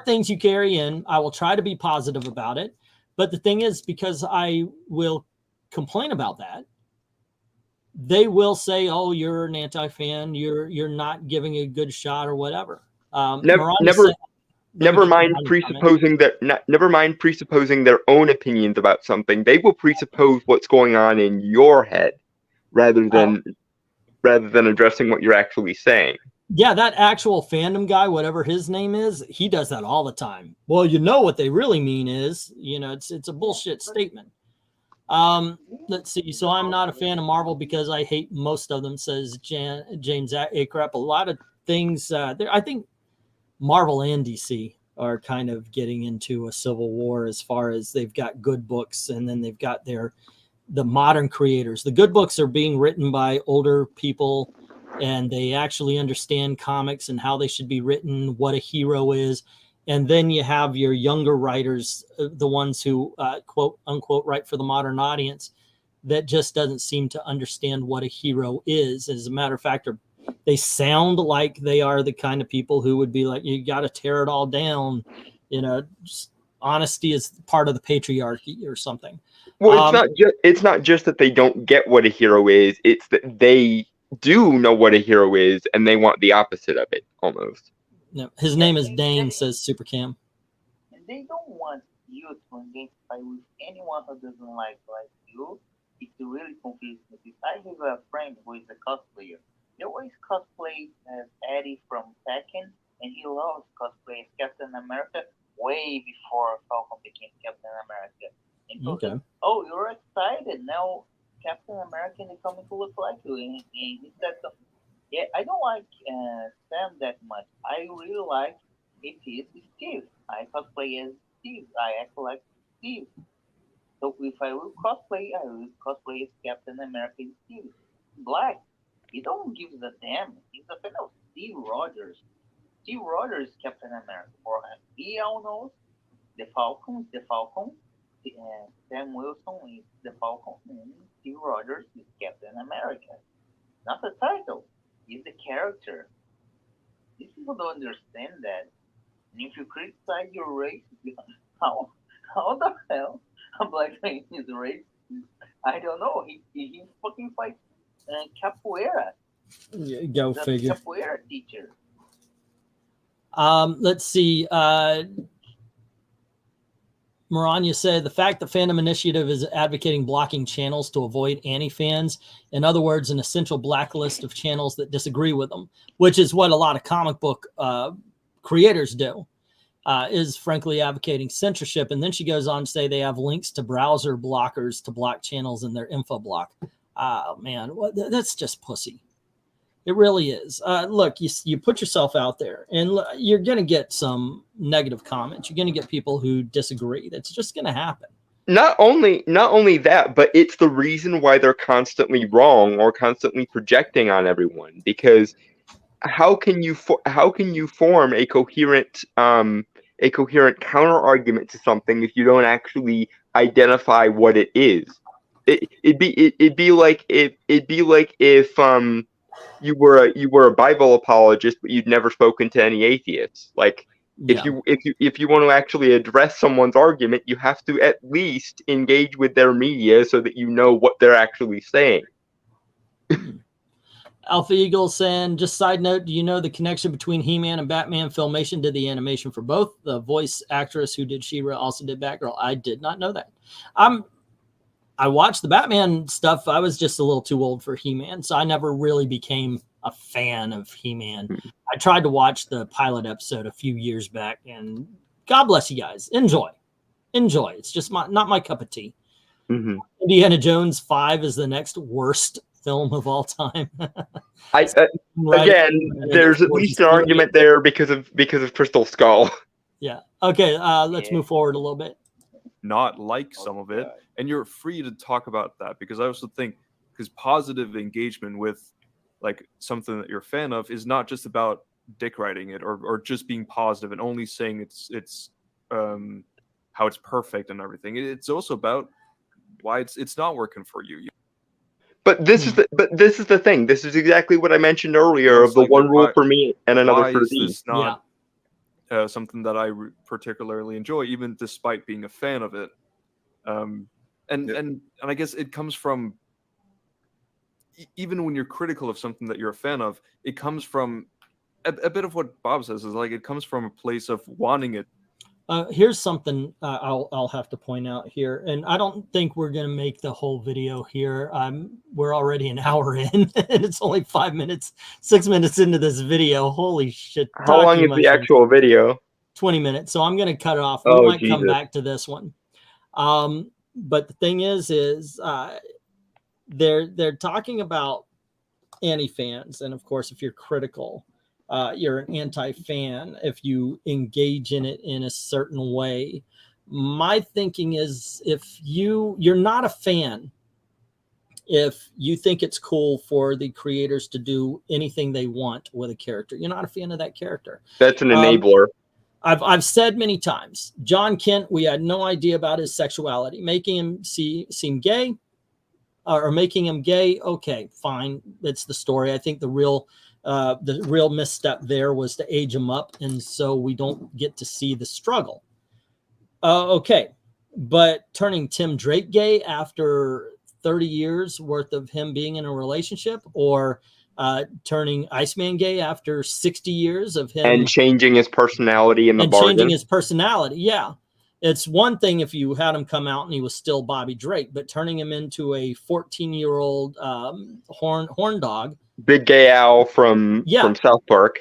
Speaker 1: things you carry in. I will try to be positive about it, but the thing is, because I will complain about that, they will say, "Oh, you're an anti-fan. You're not giving a good shot or whatever." Never mind presupposing their own opinions about something. They will presuppose what's going on in your head rather than addressing what you're actually saying. Yeah, that actual fandom guy, whatever his name is, he does that all the time. Well, you know what they really mean is, it's a bullshit statement. Let's see. So I'm not a fan of Marvel because I hate most of them, says James Akrap. A lot of things I think Marvel and DC are kind of getting into a civil war as far as they've got good books and then they've got the modern creators. The good books are being written by older people and they actually understand comics and how they should be written, what a hero is. And then you have your younger writers, the ones who quote unquote write for the modern audience, that just doesn't seem to understand what a hero is. As a matter of fact, they sound like they are the kind of people who would be like, you got to tear it all down. Just honesty is part of the patriarchy or something.
Speaker 2: Well, it's not just that they don't get what a hero is. It's that they do know what a hero is and they want the opposite of it almost.
Speaker 1: No, his name is Dane, says Supercam.
Speaker 4: And they don't want you to identify with anyone who doesn't like you. It's really confusing. I have a friend who is a cosplayer. He always cosplays as Eddie from TEXAN, and he loves cosplay as Captain America way before Falcon became Captain America. And so
Speaker 1: Okay.
Speaker 4: Oh, you're excited now. Captain America is coming to look like you, and he said something. Yeah, I don't like Sam that much. I really like it is Steve. I cosplay as Steve. I act like Steve. So if I will cosplay, I will cosplay as Captain America and Steve. Black. He don't give a damn. He's a fan of Steve Rogers. Steve Rogers is Captain America. For he all knows the Falcon. Sam Wilson is the Falcon, and Steve Rogers is Captain America. Not the title. He's the character. These people don't understand that. And if you criticize your race, how the hell a black man is racist? I don't know. He fucking fights capoeira.
Speaker 1: Yeah, go figure.
Speaker 4: Capoeira teacher.
Speaker 1: Let's see. Maranya said the fact that Fandom Initiative is advocating blocking channels to avoid anti-fans, in other words, an essential blacklist of channels that disagree with them, which is what a lot of comic book creators do, is frankly advocating censorship. And then she goes on to say they have links to browser blockers to block channels in their info block. Oh, man, that's just pussy. It really is. Look, you put yourself out there and you're going to get some negative comments. You're going to get people who disagree. That's just going to happen.
Speaker 2: Not only that, but it's the reason why they're constantly wrong or constantly projecting on everyone. Because how can you form a coherent counter argument to something if you don't actually identify what it is? It'd be like if you were a Bible apologist, but you'd never spoken to any atheists. Like,
Speaker 1: Yeah.
Speaker 2: if you want to actually address someone's argument, you have to at least engage with their media so that you know what they're actually saying.
Speaker 1: Alpha Eagle saying, just side note, do you know the connection between He-Man and Batman? Filmation did the animation for both. The voice actress who did She-Ra also did Batgirl. I did not know that. I watched the Batman stuff. I was just a little too old for He-Man, so I never really became a fan of He-Man. I tried to watch the pilot episode a few years back, and God bless you guys. Enjoy. It's just not my cup of tea.
Speaker 2: Mhm.
Speaker 1: Indiana Jones 5 is the next worst film of all time.
Speaker 2: Again, there's at least an argument there because of Crystal Skull.
Speaker 1: Yeah. Okay. Let's move forward a little bit.
Speaker 7: Not like some of it, and you're free to talk about that, because I also think because positive engagement with like something that you're a fan of is not just about dick riding it or just being positive and only saying it's how it's perfect and everything. It's also about why it's not working for you.
Speaker 2: But this is the thing. This is exactly what I mentioned earlier of the
Speaker 7: like,
Speaker 2: one rule for me and another for
Speaker 7: is
Speaker 2: thee.
Speaker 7: this not something that I particularly enjoy, even despite being a fan of it? And I guess it comes from, even when you're critical of something that you're a fan of, it comes from a bit of what Bob says, is like it comes from a place of wanting it.
Speaker 1: Here's something I'll have to point out here, and I don't think we're going to make the whole video here. We're already an hour in, and it's only 6 minutes into this video. Holy shit!
Speaker 2: How long is the actual video?
Speaker 1: 20 minutes. So I'm going to cut it off.
Speaker 2: Oh,
Speaker 1: we might
Speaker 2: Jesus.
Speaker 1: come back to this one. But the thing is they're talking about anti-fans, and of course, if you're critical, you're an anti-fan if you engage in it in a certain way. My thinking is, if you're not a fan, if you think it's cool for the creators to do anything they want with a character, you're not a fan of that character.
Speaker 2: That's an enabler.
Speaker 1: I've said many times, John Kent, we had no idea about his sexuality. Making him seem gay, or making him gay, okay, fine. That's the story. I think the real misstep there was to age him up, and so we don't get to see the struggle. Okay, but turning Tim Drake gay after 30 years worth of him being in a relationship, or turning Iceman gay after 60 years of him,
Speaker 2: and changing his personality in the bargain.
Speaker 1: Changing his personality, yeah. It's one thing if you had him come out and he was still Bobby Drake, but turning him into a 14-year-old horn dog,
Speaker 2: Big Gay Al from South Park.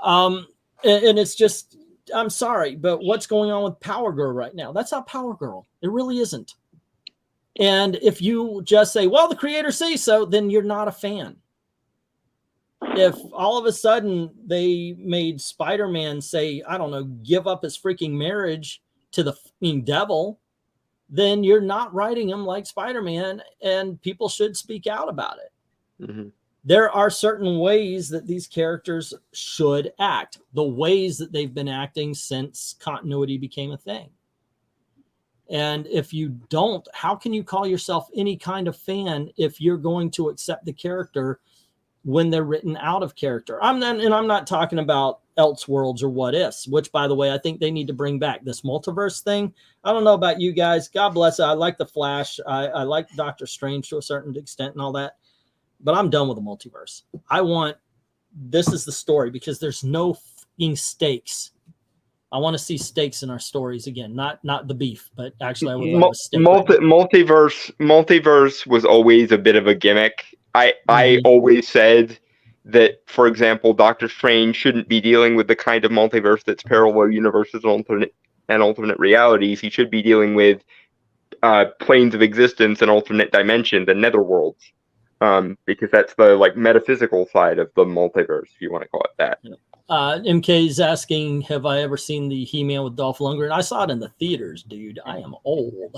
Speaker 1: And it's just, I'm sorry, but what's going on with Power Girl right now? That's not Power Girl. It really isn't. And if you just say, well, the creators say so, then you're not a fan. If all of a sudden they made Spider-Man say, I don't know, give up his freaking marriage to the fucking devil, then you're not writing him like Spider-Man, and people should speak out about it.
Speaker 2: Mm-hmm.
Speaker 1: There are certain ways that these characters should act, the ways that they've been acting since continuity became a thing. And if you don't, how can you call yourself any kind of fan if you're going to accept the character when they're written out of character? I'm not talking about Elseworlds or What Ifs, which, by the way, I think they need to bring back this multiverse thing. I don't know about you guys. God bless it. I like the Flash. I like Doctor Strange to a certain extent and all that. But I'm done with the multiverse. This is the story, because there's no fucking stakes. I want to see stakes in our stories again. Not the beef, but actually I would love a steak.
Speaker 2: Multiverse was always a bit of a gimmick. I always said that, for example, Doctor Strange shouldn't be dealing with the kind of multiverse that's parallel universes and alternate realities. He should be dealing with planes of existence and alternate dimensions and netherworlds. Because that's the metaphysical side of the multiverse, if you want to call it that.
Speaker 1: MK's asking, have I ever seen the He-Man with Dolph Lundgren? I saw it in the theaters, dude. I am old.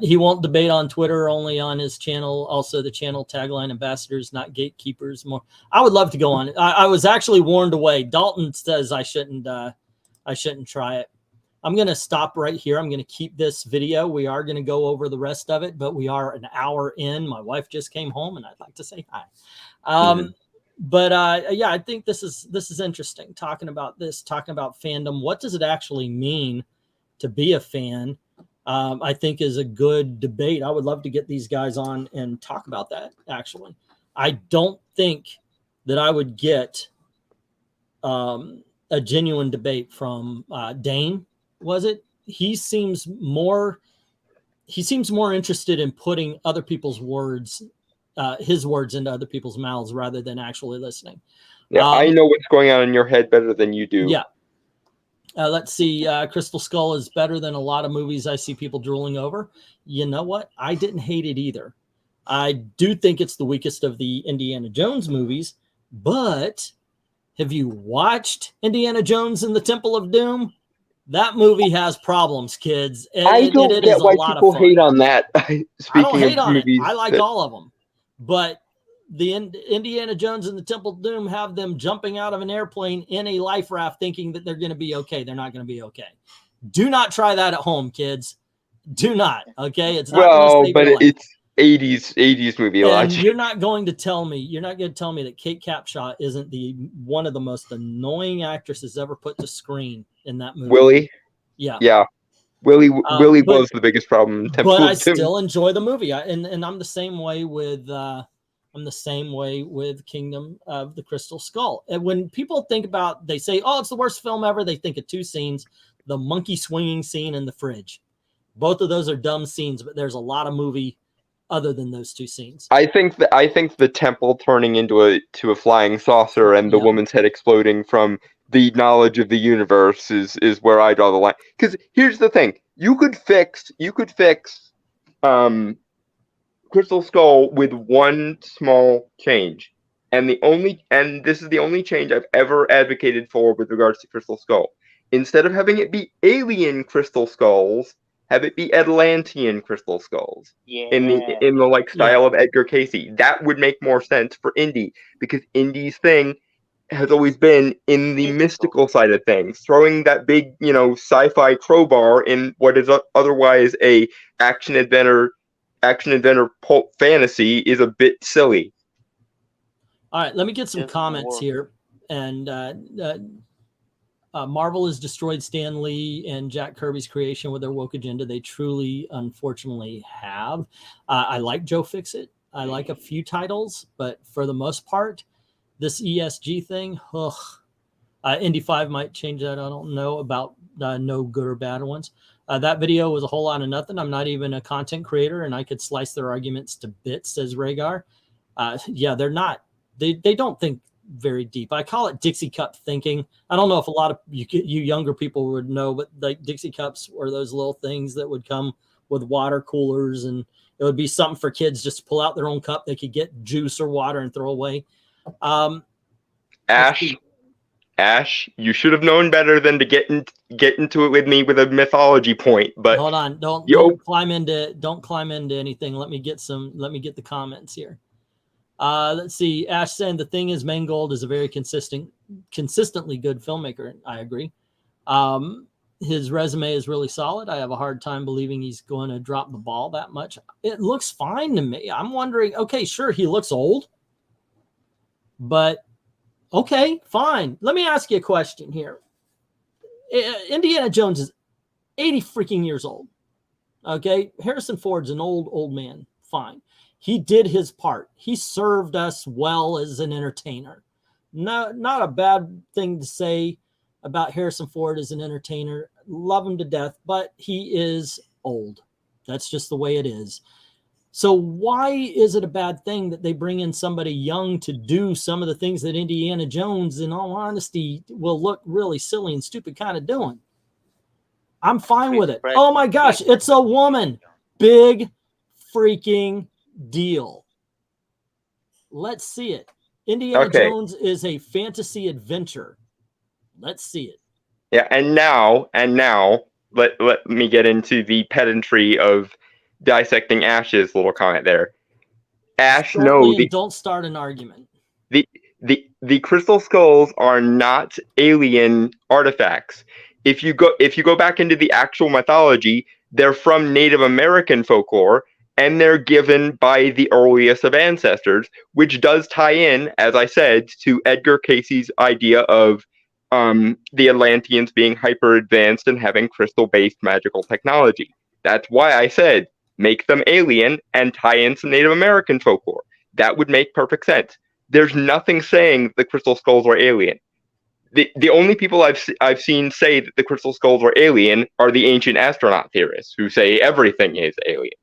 Speaker 1: He won't debate on Twitter, only on his channel. Also, the channel tagline, ambassadors, not gatekeepers. More. I would love to go on. I was actually warned away. Dalton says I shouldn't try it. I'm going to stop right here. I'm going to keep this video. We are going to go over the rest of it, but we are an hour in. My wife just came home, and I'd like to say hi. But yeah, I think this is interesting, talking about fandom. What does it actually mean to be a fan? I think is a good debate. I would love to get these guys on and talk about that, actually. I don't think that I would get a genuine debate from Dane. Was it? He seems more interested in putting other people's words his words into other people's mouths rather than actually listening.
Speaker 2: Yeah, I know what's going on in your head better than you do.
Speaker 1: Yeah. Let's see. Crystal Skull is better than a lot of movies I see people drooling over. You know what? I didn't hate it either. I do think it's the weakest of the Indiana Jones movies, but have you watched Indiana Jones and the Temple of Doom? That movie has problems, kids.
Speaker 2: I don't get why people hate on that.
Speaker 1: I don't hate on it. I like all of them. But the Indiana Jones and the Temple of Doom have them jumping out of an airplane in a life raft thinking that they're going to be okay. They're not going to be okay. Do not try that at home, kids. Do not. Okay? It's not
Speaker 2: well, but it's 80s movie
Speaker 1: and
Speaker 2: logic.
Speaker 1: You're not going to tell me that Kate Capshaw isn't one of the most annoying actresses ever put to screen in that movie.
Speaker 2: Willie?
Speaker 1: Yeah.
Speaker 2: Yeah. Willie was the biggest problem in Temple
Speaker 1: but
Speaker 2: of
Speaker 1: I
Speaker 2: Doom.
Speaker 1: still enjoy the movie. And I'm the same way with Kingdom of the Crystal Skull. And when people think about, they say, oh, it's the worst film ever, they think of two scenes, the monkey swinging scene and the fridge. Both of those are dumb scenes, but there's a lot of movie other than those two scenes.
Speaker 2: I think the temple turning into a flying saucer and the woman's head exploding from the knowledge of the universe is where I draw the line. Because here's the thing: you could fix Crystal Skull with one small change, and this is the only change I've ever advocated for with regards to Crystal Skull. Instead of having it be alien crystal skulls, have it be Atlantean crystal skulls.
Speaker 4: Yeah.
Speaker 2: In the like style of Edgar Casey. That would make more sense for Indy, because Indy's thing has always been in the mystical side of things. Throwing that big, sci-fi crowbar in what is otherwise a action adventure pulp fantasy is a bit silly.
Speaker 1: All right, let me get some comments here. And Marvel has destroyed Stan Lee and Jack Kirby's creation with their woke agenda. They truly, unfortunately, have. I like Joe Fixit. I like a few titles, but for the most part, this ESG thing, Indy 5 might change that. I don't know about no good or bad ones. That video was a whole lot of nothing. I'm not even a content creator, and I could slice their arguments to bits, says Rhaegar. Yeah, they're not. They don't think very deep. I call it Dixie cup thinking. I don't know if a lot of you younger people would know, but like Dixie cups were those little things that would come with water coolers, and it would be something for kids just to pull out their own cup. They could get juice or water and throw away.
Speaker 2: Ash, you should have known better than to get into it with me with a mythology point. But
Speaker 1: hold on, don't climb into anything. Let me get the comments here. Let's see. Ash saying the thing is, Mangold is a very consistently good filmmaker. I agree. His resume is really solid. I have a hard time believing he's going to drop the ball that much. It looks fine to me. I'm wondering, okay, sure, he looks old, but okay, fine. Let me ask you a question here. Indiana Jones is 80 freaking years old. Okay, Harrison Ford's an old man. Fine. He did his part. He served us well as an entertainer. No, not a bad thing to say about Harrison Ford as an entertainer. Love him to death, but he is old. That's just the way it is. So why is it a bad thing that they bring in somebody young to do some of the things that Indiana Jones, in all honesty, will look really silly and stupid kind of doing? I'm fine with it. Oh my gosh, it's a woman. Big freaking deal. Let's see it. Indiana Jones is a fantasy adventure. Let's see it.
Speaker 2: Yeah, and now let me get into the pedantry of dissecting Ash's little comment there. Ash,
Speaker 1: don't start an argument.
Speaker 2: The crystal skulls are not alien artifacts. If you go back into the actual mythology, they're from Native American folklore, and they're given by the earliest of ancestors, which does tie in, as I said, to Edgar Casey's idea of the Atlanteans being hyper advanced and having crystal-based magical technology. That's why I said make them alien and tie in some Native American folklore. That would make perfect sense. There's nothing saying the crystal skulls are alien. The only people I've seen say that the crystal skulls are alien are the ancient astronaut theorists who say everything is aliens.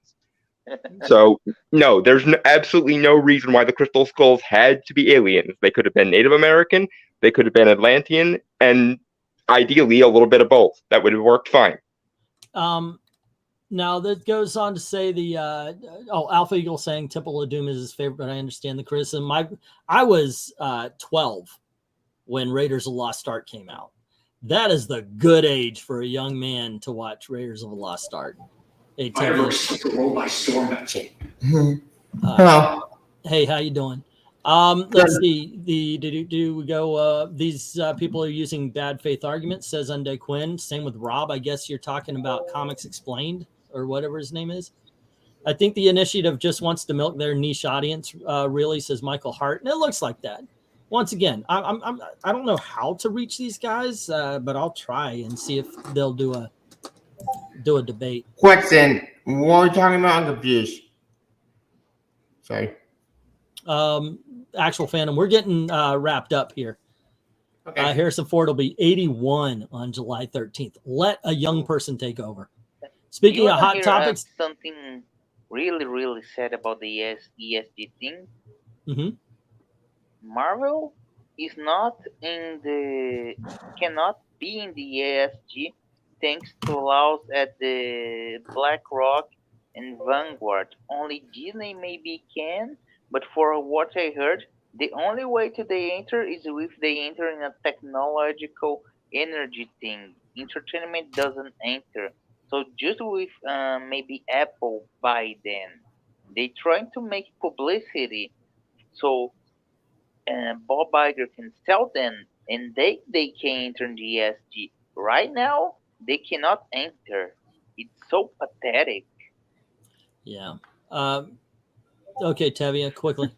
Speaker 2: So no, there's absolutely no reason why the Crystal Skulls had to be aliens. They could have been Native American, they could have been Atlantean, and ideally a little bit of both. That would have worked fine.
Speaker 1: Now that goes on to say the Alpha Eagle saying Temple of Doom is his favorite, but I understand the criticism. I was 12 when Raiders of the Lost Ark came out. That is the good age for a young man to watch Raiders of the Lost Ark. Hey,
Speaker 8: Fireworks took the world by storm. That's it.
Speaker 1: Hey, how you doing? Let's see. Do we go? These people are using bad faith arguments, says Unday Quinn. Same with Rob. I guess you're talking about Comics Explained or whatever his name is. I think the initiative just wants to milk their niche audience, really, says Michael Hart. And it looks like that. Once again, I don't know how to reach these guys, but I'll try and see if they'll do a debate.
Speaker 9: Question: what are we talking about? I'm confused. Sorry.
Speaker 1: Actual Fandom. We're getting wrapped up here.
Speaker 9: Okay.
Speaker 1: Harrison Ford will be 81 on July 13th. Let a young person take over. Speaking
Speaker 4: You
Speaker 1: of
Speaker 4: wanna
Speaker 1: hot
Speaker 4: hear,
Speaker 1: topics,
Speaker 4: something really sad about the ESG thing.
Speaker 1: mm-hmm.
Speaker 4: Marvel is not cannot be in the ESG thanks to laws at the BlackRock and Vanguard. Only Disney maybe can, but for what I heard, the only way to they enter is if they enter in a technological energy thing. Entertainment doesn't enter. So just with maybe Apple buy them, they trying to make publicity. So Bob Iger can sell them, and they can enter in the ESG. Right now, they cannot enter. It's so pathetic.
Speaker 1: Yeah. Okay, Tevia, quickly.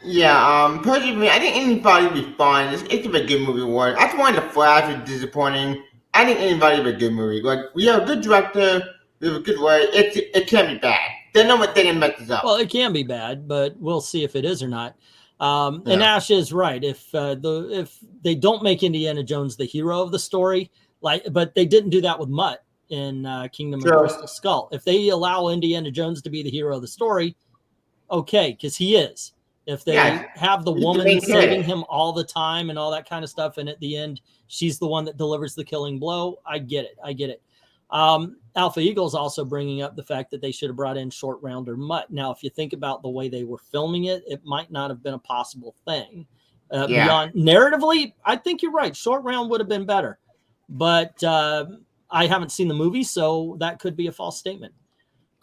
Speaker 9: Yeah, personally, I think anybody would be fine. It's a good movie. Award. I just wanted The Flash was disappointing. I think anybody would be a good movie. Like, we have a good director, we have a good way. It can be bad. They know what they're gonna mess this up.
Speaker 1: Well, it can be bad, but we'll see if it is or not. And Ash is right. If they don't make Indiana Jones the hero of the story, but they didn't do that with Mutt in Kingdom of the Crystal Skull. If they allow Indiana Jones to be the hero of the story, okay, because he is. If they have the woman saving him all the time and all that kind of stuff, and at the end she's the one that delivers the killing blow, I get it. Alpha Eagle's also bringing up the fact that they should have brought in Short Round or Mutt. Now, if you think about the way they were filming it, it might not have been a possible thing. Beyond narratively, I think you're right. Short Round would have been better, but I haven't seen the movie, so that could be a false statement.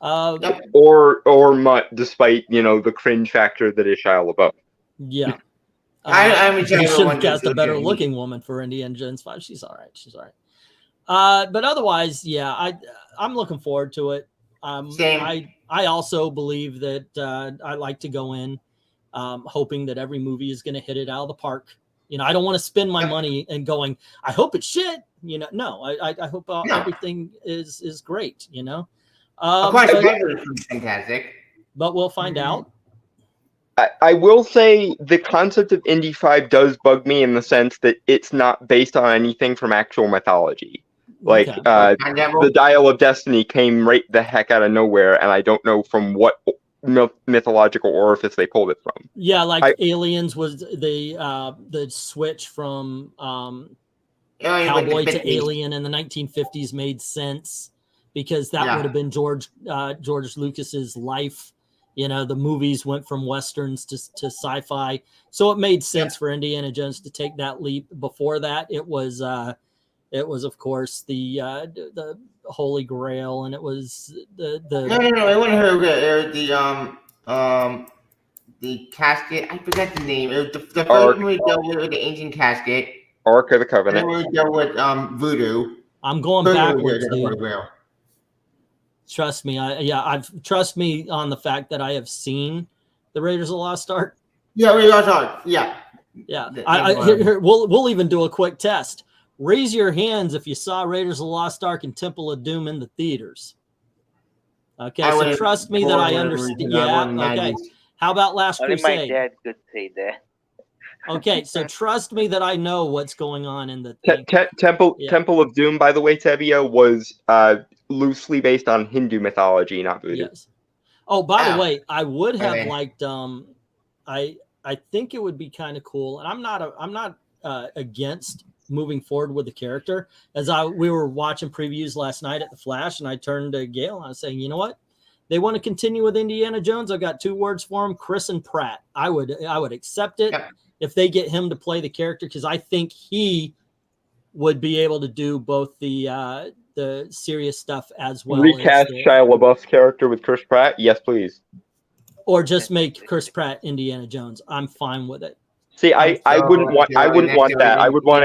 Speaker 2: Or Mutt, despite the cringe factor that is Shia LaBeouf.
Speaker 1: Yeah.
Speaker 9: I
Speaker 1: you should have cast a better looking woman for Indiana Jones 5. She's all right. But otherwise, yeah, I'm looking forward to it.
Speaker 9: Same.
Speaker 1: I also believe that I like to go in hoping that every movie is going to hit it out of the park. I don't want to spend my money and going, I hope it's shit. No, I hope everything is great,
Speaker 9: Of course, fantastic.
Speaker 1: But we'll find out.
Speaker 2: I will say the concept of Indy 5 does bug me in the sense that it's not based on anything from actual mythology. Like, the Dial of Destiny came right the heck out of nowhere, and I don't know from what mythological orifice they pulled it from.
Speaker 1: Yeah, like Aliens was the switch from cowboy to alien in the 1950s made sense because that would have been George Lucas's life. The movies went from westerns to sci-fi, so it made sense for Indiana Jones to take that leap. Before that, it was of course the Holy Grail, and it was the
Speaker 9: no, it wasn't her. It was the casket. I forgot the name. It was the first movie dealt with the ancient casket.
Speaker 2: Ark of the Covenant.
Speaker 9: Then we dealt with voodoo.
Speaker 1: I'm going backwards, dude. Trust me, trust me on the fact that I have seen the Raiders of the Lost Ark.
Speaker 9: Yeah, Raiders of the Lost Ark. Yeah.
Speaker 1: Here, we'll even do a quick test. Raise your hands if you saw Raiders of the Lost Ark and Temple of Doom in the theaters. Okay, so trust me that I understand. Yeah, okay. How about Last
Speaker 4: Only
Speaker 1: Crusade?
Speaker 4: my dad could say that.
Speaker 1: Okay, so trust me that I know what's going on in the
Speaker 2: Temple of Doom, by the way, Tevia, was loosely based on Hindu mythology, not voodoo.
Speaker 1: Yes. Oh, by the
Speaker 9: Oh.
Speaker 1: way, I would have
Speaker 9: Okay.
Speaker 1: liked. I think it would be kind of cool, and I'm not against moving forward with the character. As we were watching previews last night at the Flash, and I turned to Gail and I was saying, you know what? They want to continue with Indiana Jones. I've got 2 words for him: Chris and Pratt. I would accept it
Speaker 9: Yep.
Speaker 1: if they get him to play the character, because I think he would be able to do both the serious stuff as well.
Speaker 2: Recast
Speaker 1: as
Speaker 2: Shia LaBeouf's character with Chris Pratt? Yes, please.
Speaker 1: or just make Chris Pratt Indiana Jones. I'm fine with it.
Speaker 2: See, I wouldn't want that. I would want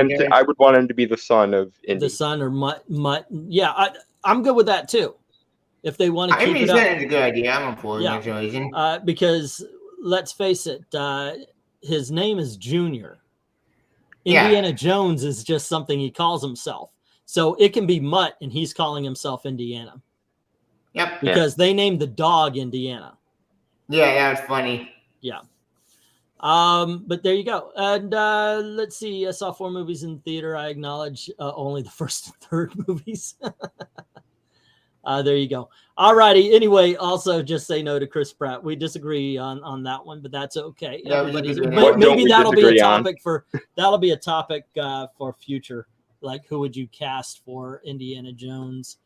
Speaker 2: him to be the son of Indy.
Speaker 1: The son or Mutt. Yeah, I'm good with that too. If they want to
Speaker 9: I
Speaker 1: keep
Speaker 9: mean,
Speaker 1: it up,
Speaker 9: it's a good idea. I'm on board.
Speaker 1: Yeah.
Speaker 9: Yeah.
Speaker 1: Because let's face it, his name is Junior.
Speaker 9: Yeah.
Speaker 1: Indiana Jones is just something he calls himself. So it can be Mutt and he's calling himself Indiana.
Speaker 9: Yep.
Speaker 1: Because they named the dog Indiana.
Speaker 9: Yeah, that was funny.
Speaker 1: Yeah. But there you go. And let's see. I saw 4 movies in theater. I acknowledge only the first and third movies. There you go. All righty. Anyway, also just say no to Chris Pratt. We disagree on that one, but that's okay.
Speaker 9: Yeah,
Speaker 1: Everybody's,
Speaker 9: we
Speaker 1: but
Speaker 2: Don't
Speaker 1: maybe
Speaker 2: we
Speaker 1: that'll be a
Speaker 2: disagree on?
Speaker 1: topic for future. Like, who would you cast for Indiana Jones?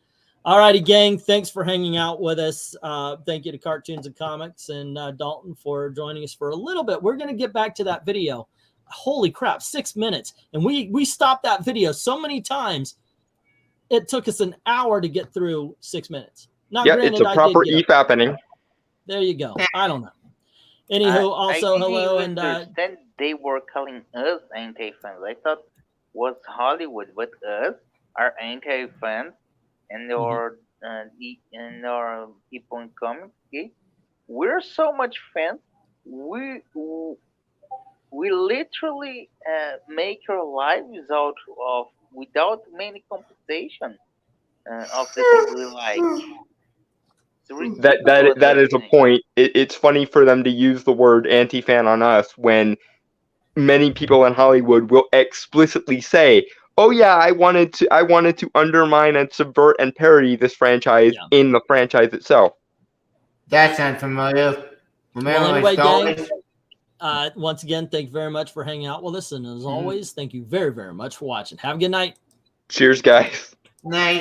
Speaker 1: All righty, gang. Thanks for hanging out with us. Thank you to Cartoons and Comics and Dalton for joining us for a little bit. We're going to get back to that video. Holy crap, 6 minutes. And we stopped that video so many times. It took us an hour to get through 6 minutes. Not
Speaker 2: Yeah,
Speaker 1: granted,
Speaker 2: it's a proper EFAPpening.
Speaker 1: There you go. I don't know. Anywho, also
Speaker 4: I
Speaker 1: hello
Speaker 4: didn't
Speaker 1: and
Speaker 4: understand they were calling us anti-fans. I thought was Hollywood, but us are anti-fans, and our people in comics. Okay? We're so much fans. We literally make our lives out of without many compensation of the things we like.
Speaker 2: That is a point. It's funny for them to use the word anti-fan on us when many people in Hollywood will explicitly say, "Oh yeah, I wanted to undermine and subvert and parody this franchise in the franchise itself."
Speaker 9: That sounds familiar.
Speaker 1: well, anyway, gang, once again, thank you very much for hanging out with us. And as always, thank you very, very much for watching. Have a good night.
Speaker 2: Cheers, guys.
Speaker 9: Night.